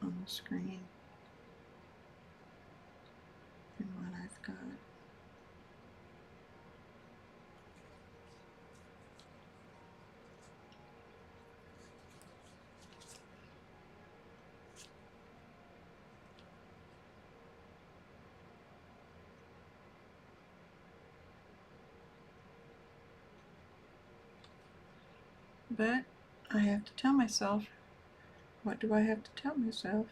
on the screen than what I've got. But I have to tell myself, what do I have to tell myself?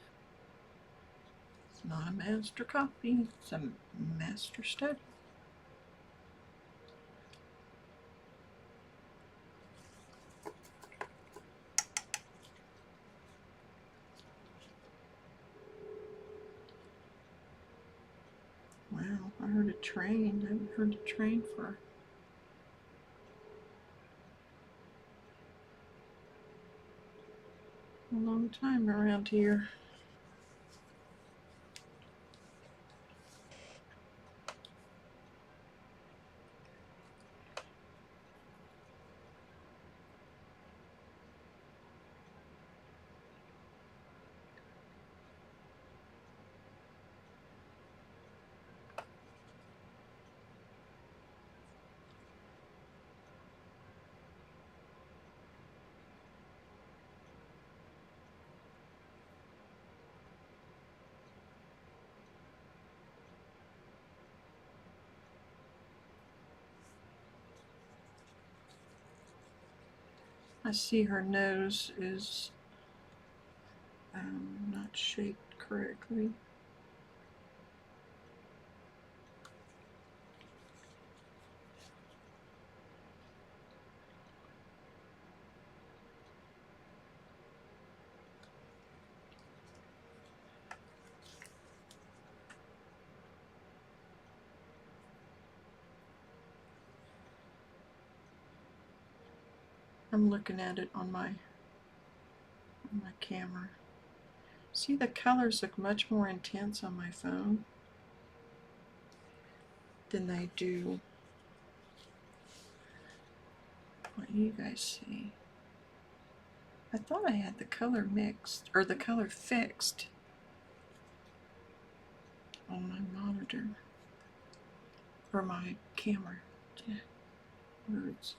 It's not a master copy, it's a master study. Wow, I heard a train. I haven't heard a train for a long time around here. I see her nose is not shaped correctly. I'm looking at it on my camera. See, the colors look much more intense on my phone than they do what you guys see. I thought I had the color mixed, or the color fixed on my monitor, or my camera. Yeah, words.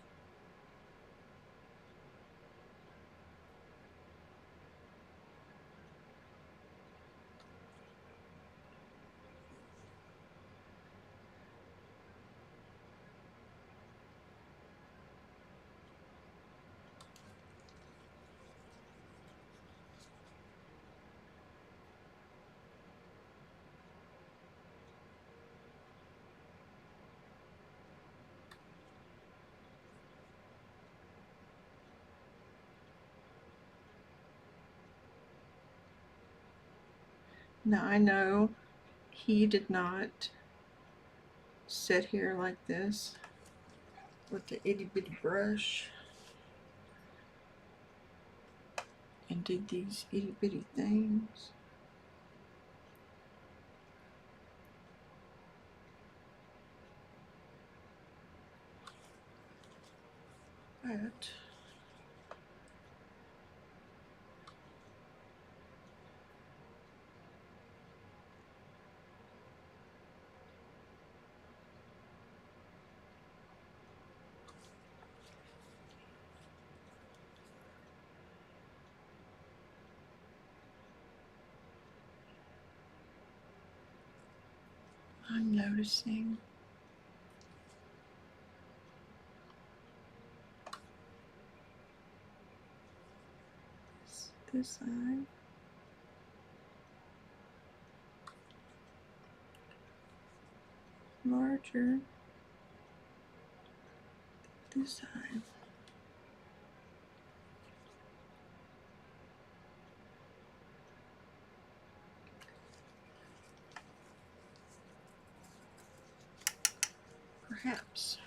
Now I know he did not sit here like this with the itty bitty brush and did these itty bitty things. But I'm noticing this eye. Larger this eye. Perhaps.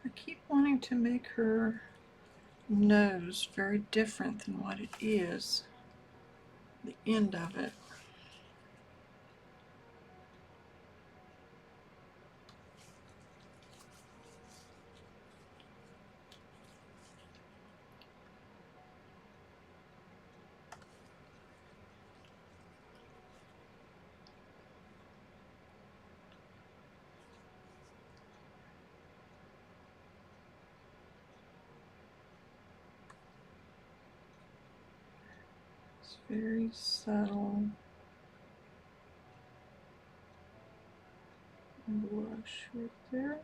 I keep wanting to make her nose very different than what it is, the end of it. It's very subtle. and blush right there.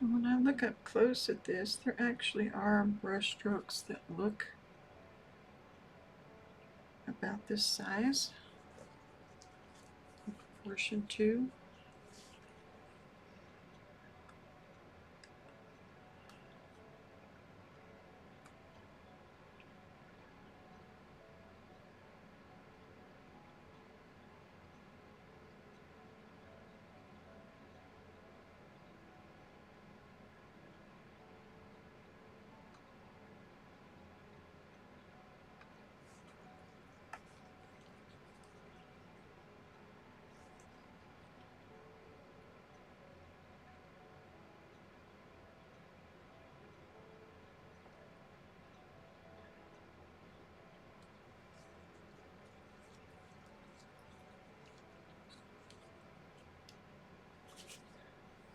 And when I look up close at this, there actually are brush strokes that look about this size, in proportion to.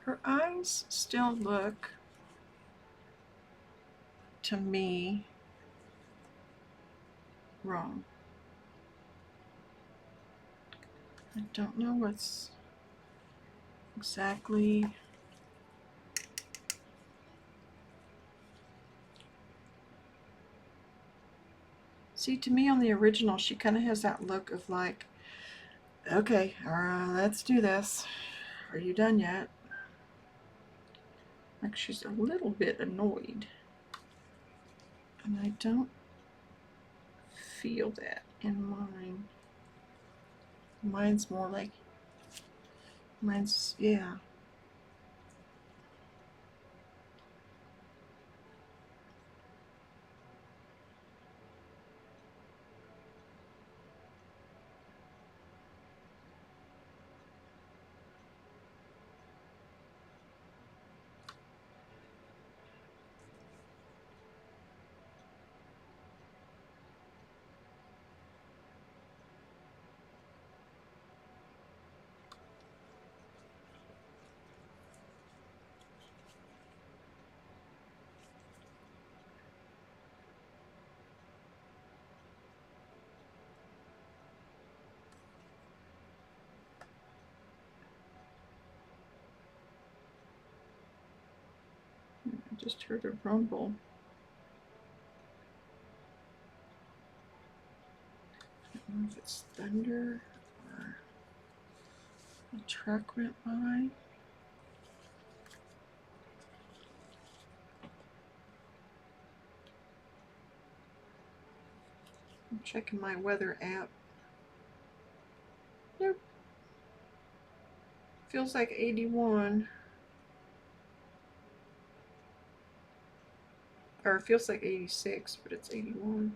Her eyes still look, to me, wrong. I don't know what's exactly. See, to me on the original, she kind of has that look of like, okay, let's do this. Are you done yet? Like she's a little bit annoyed. And I don't feel that in mine. Mine's more like, yeah. I just heard a rumble. I don't know if it's thunder or a truck went by. I'm checking my weather app. Nope. Feels like 81. Or it feels like 86, but it's 81.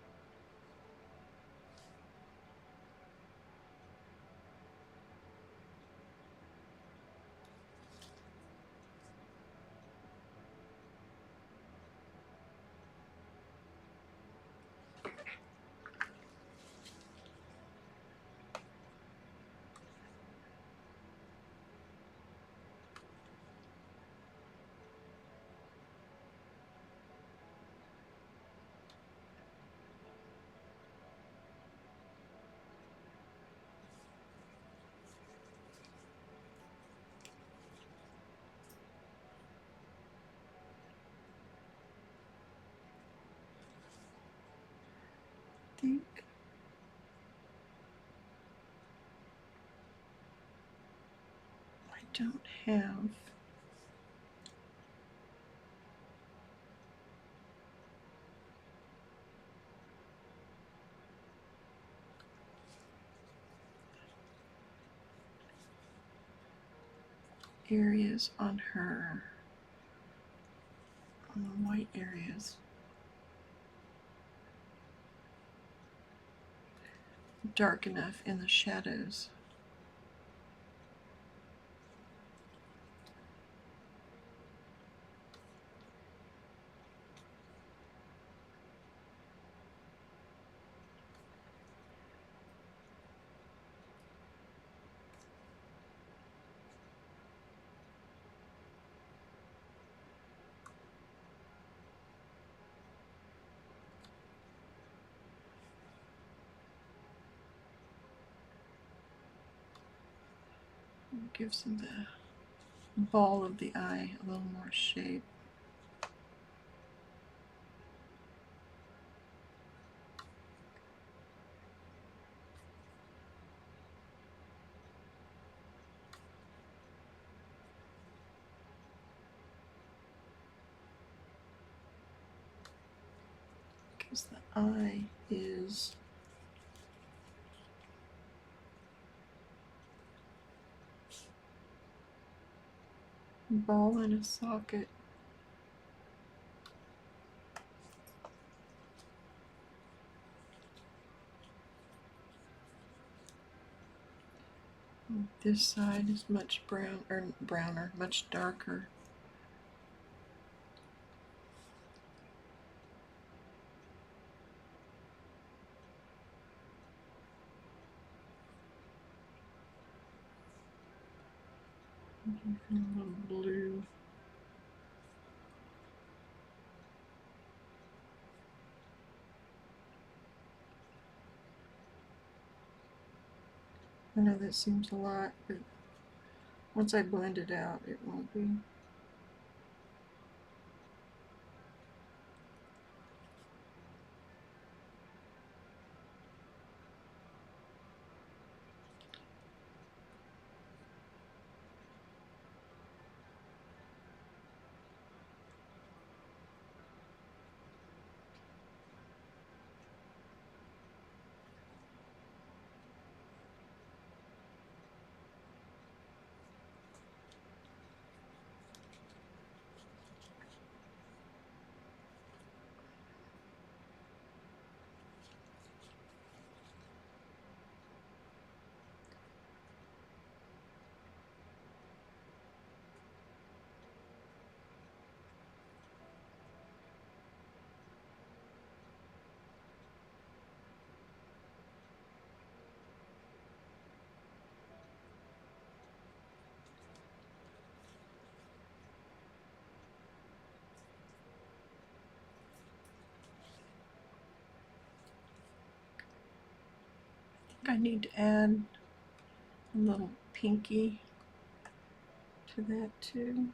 I think I don't have areas on her, on the white areas. Dark enough in the shadows. Gives the ball of the eye a little more shape. Because the eye is a ball in a socket. This side is much browner, much darker. A little blue. I know that seems a lot, but once I blend it out, it won't be. I need to add a little pinky to that too.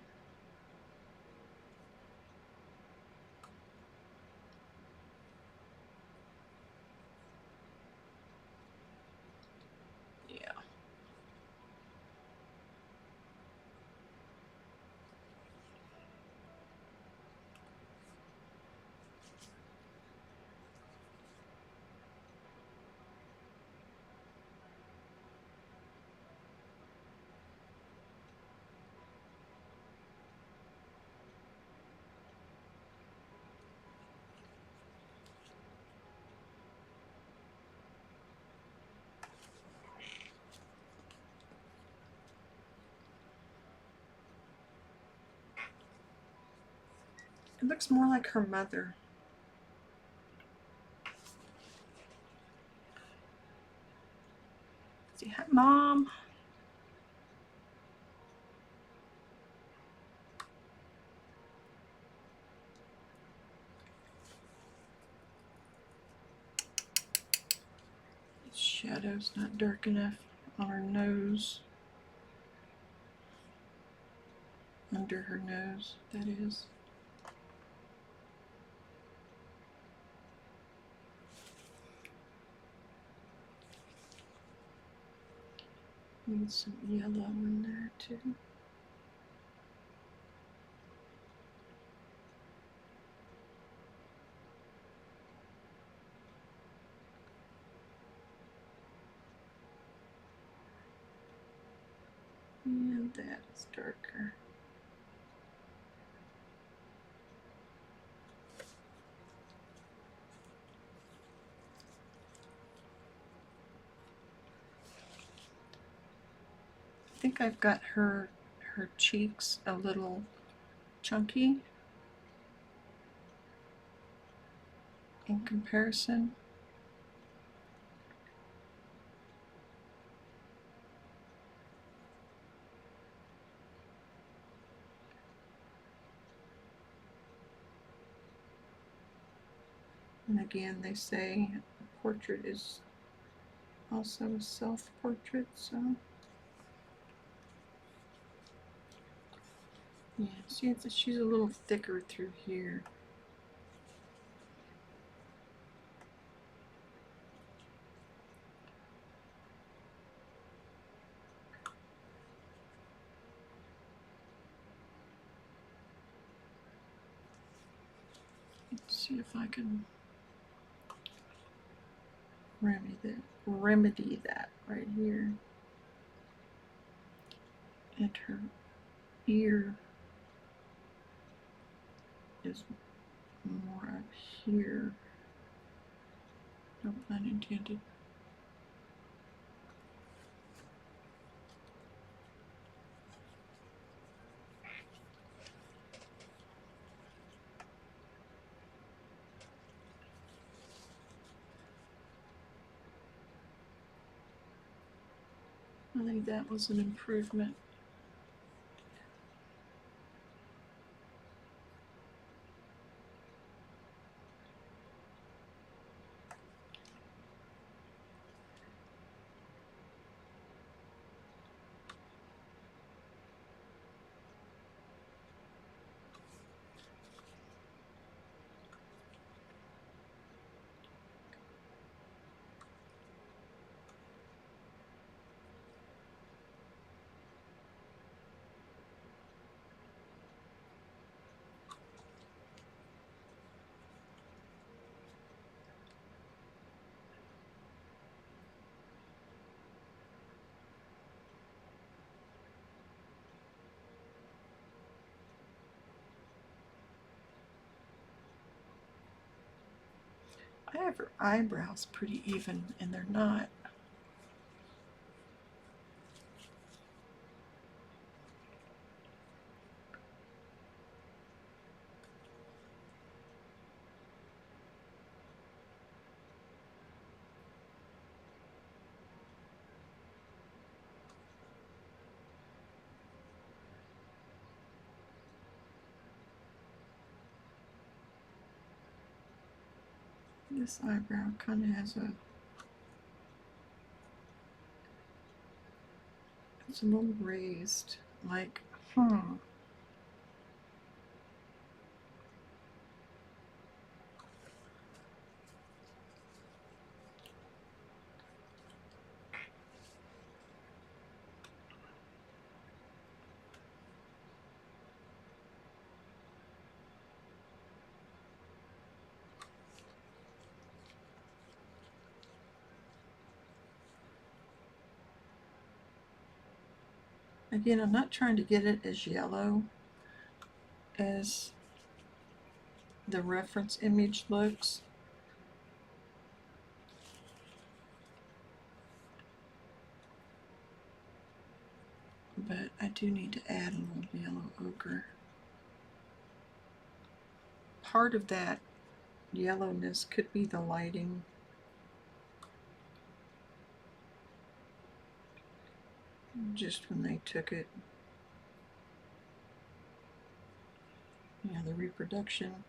Yeah. It looks more like her mother. Say hi, Mom. This shadow's not dark enough on her nose. Under her nose, that is. Need some yellow in there too. Yeah, that is darker. I think I've got her cheeks a little chunky in comparison. And again, they say a portrait is also a self-portrait, so yeah, see, she's a little thicker through here. Let's see if I can remedy that right here. And her ear is more up here. No pun intended. I think that was an improvement. I have her eyebrows pretty even, and they're not. This eyebrow kind of has it's a little raised, like, Again, I'm not trying to get it as yellow as the reference image looks. But I do need to add a little yellow ochre. Part of that yellowness could be the lighting. Just when they took it. Yeah, the reproduction.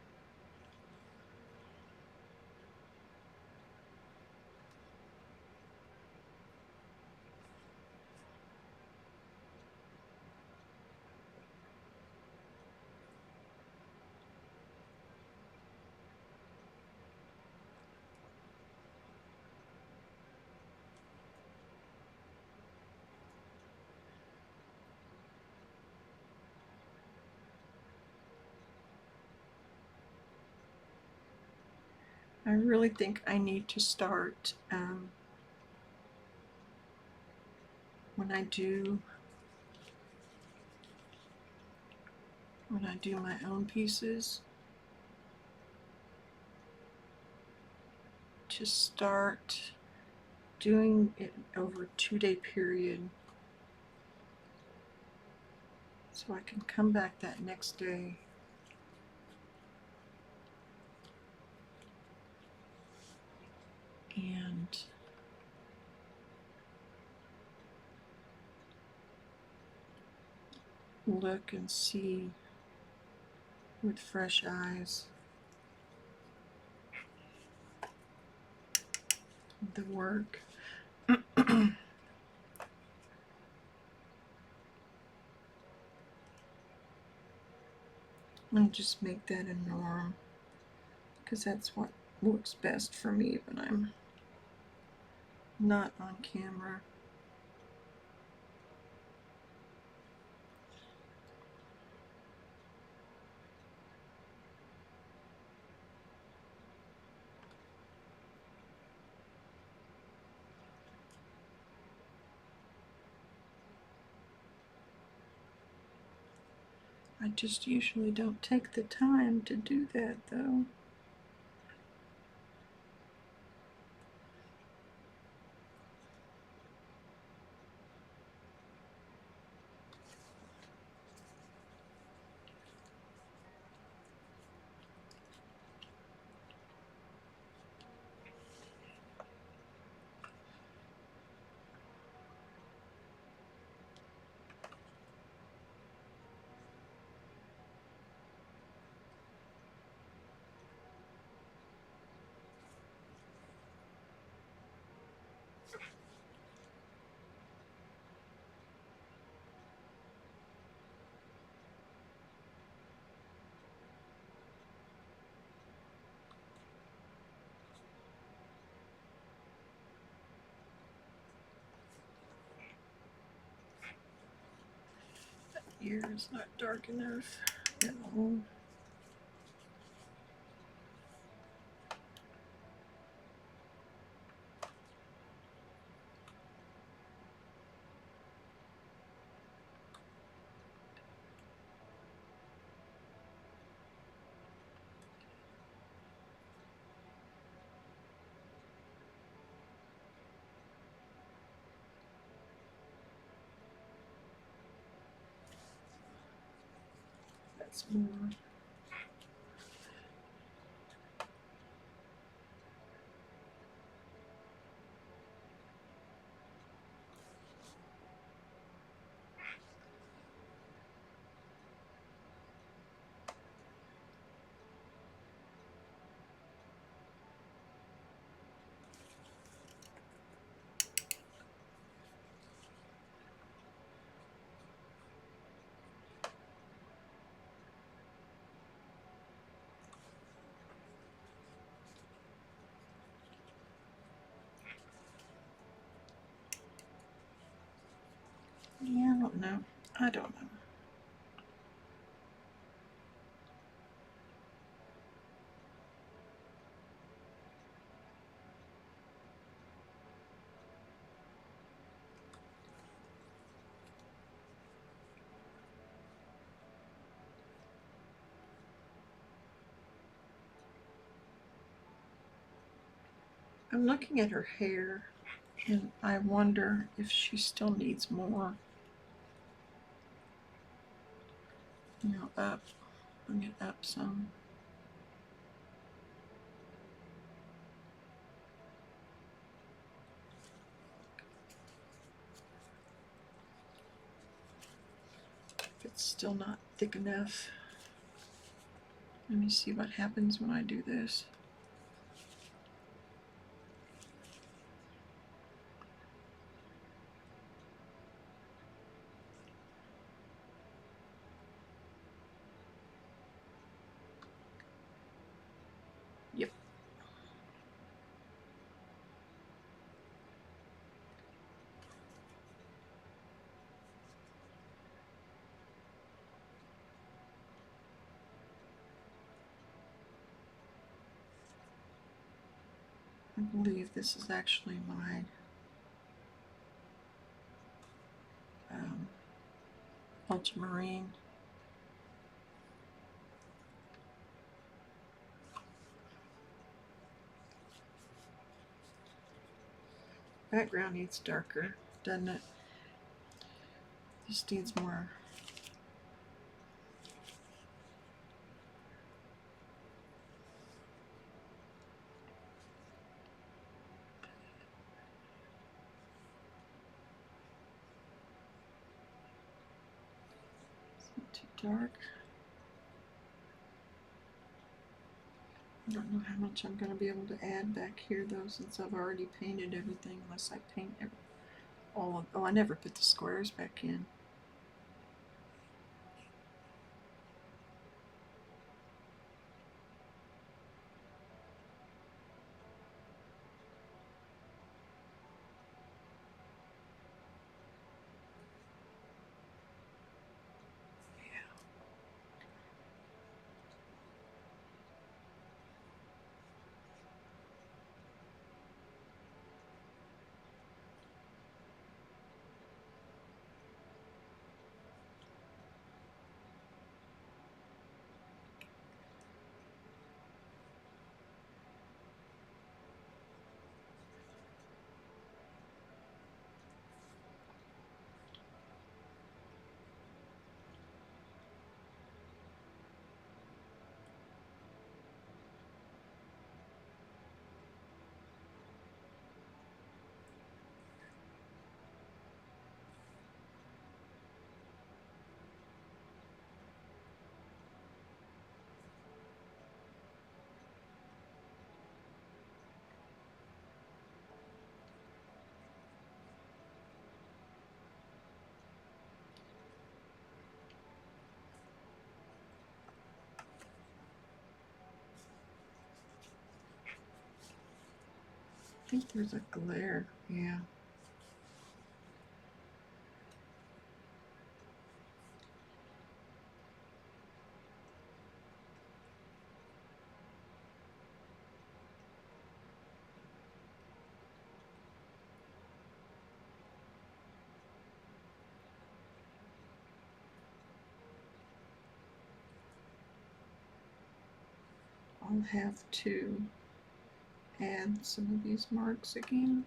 I really think I need to start when I do when I do my own pieces to start doing it over a 2-day period so I can come back that next day and look and see with fresh eyes the work. And just make that a norm, because that's what works best for me when I'm not on camera. I just usually don't take the time to do that though. Ear is not dark enough at all. That's more. Yeah, I don't know. I don't know. I'm looking at her hair and I wonder if she still needs more. Up. Bring it up some. If it's still not thick enough. Let me see what happens when I do this. Yep. I believe this is actually my ultramarine. Background needs darker, doesn't it? Just needs more. Is it too dark? I don't know how much I'm going to be able to add back here though, since I've already painted everything, unless I paint all of, oh, I never put the squares back in. I think there's a glare, yeah. I'll have to add some of these marks again,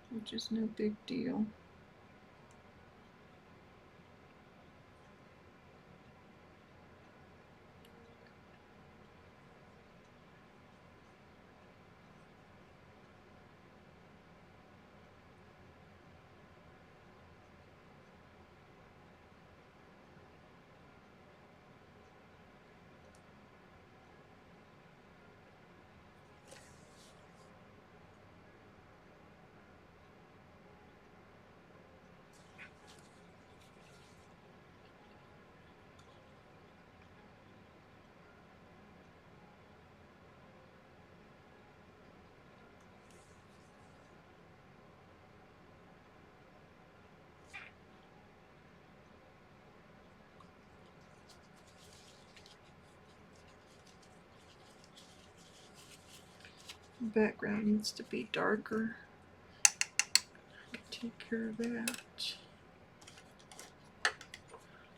which is no big deal. The background needs to be darker. Take care of that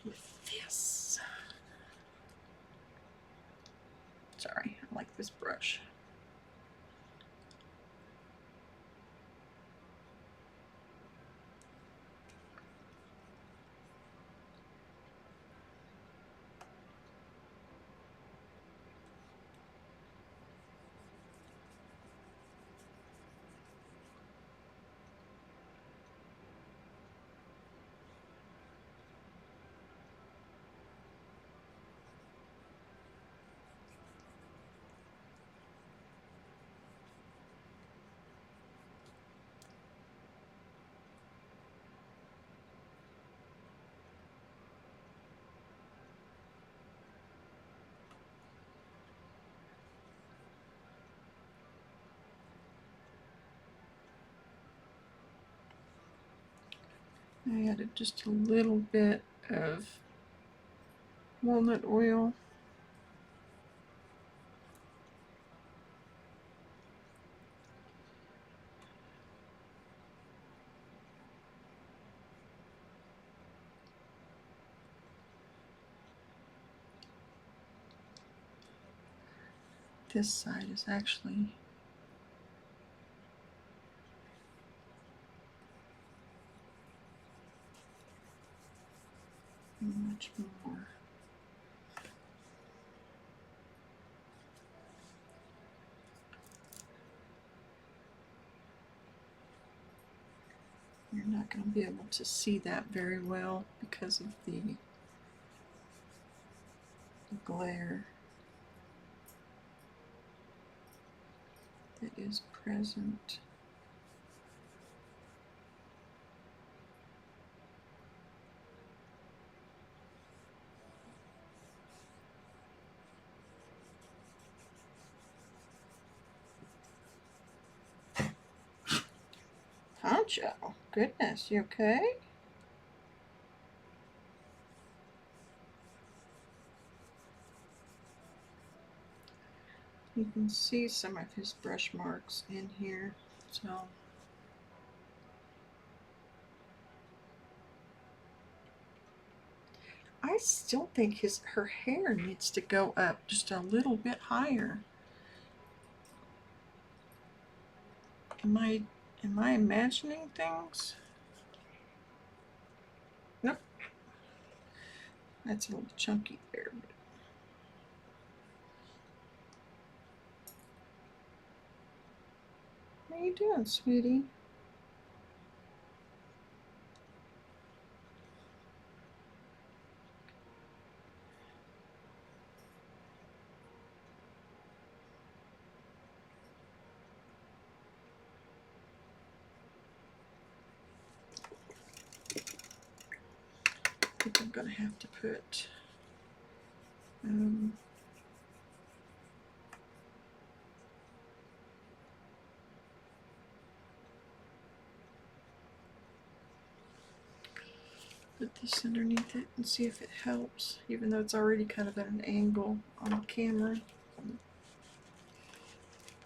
with this. Sorry, I like this brush. I added just a little bit of walnut oil. This side is actually much more. You're not going to be able to see that very well because of the glare that is present. Poncho, goodness, you okay? You can see some of his brush marks in here, so I still think her hair needs to go up just a little bit higher. Am I imagining things? Nope. That's a little chunky there. How you doing, sweetie? I think I'm gonna have to put put this underneath it and see if it helps, even though it's already kind of at an angle on the camera.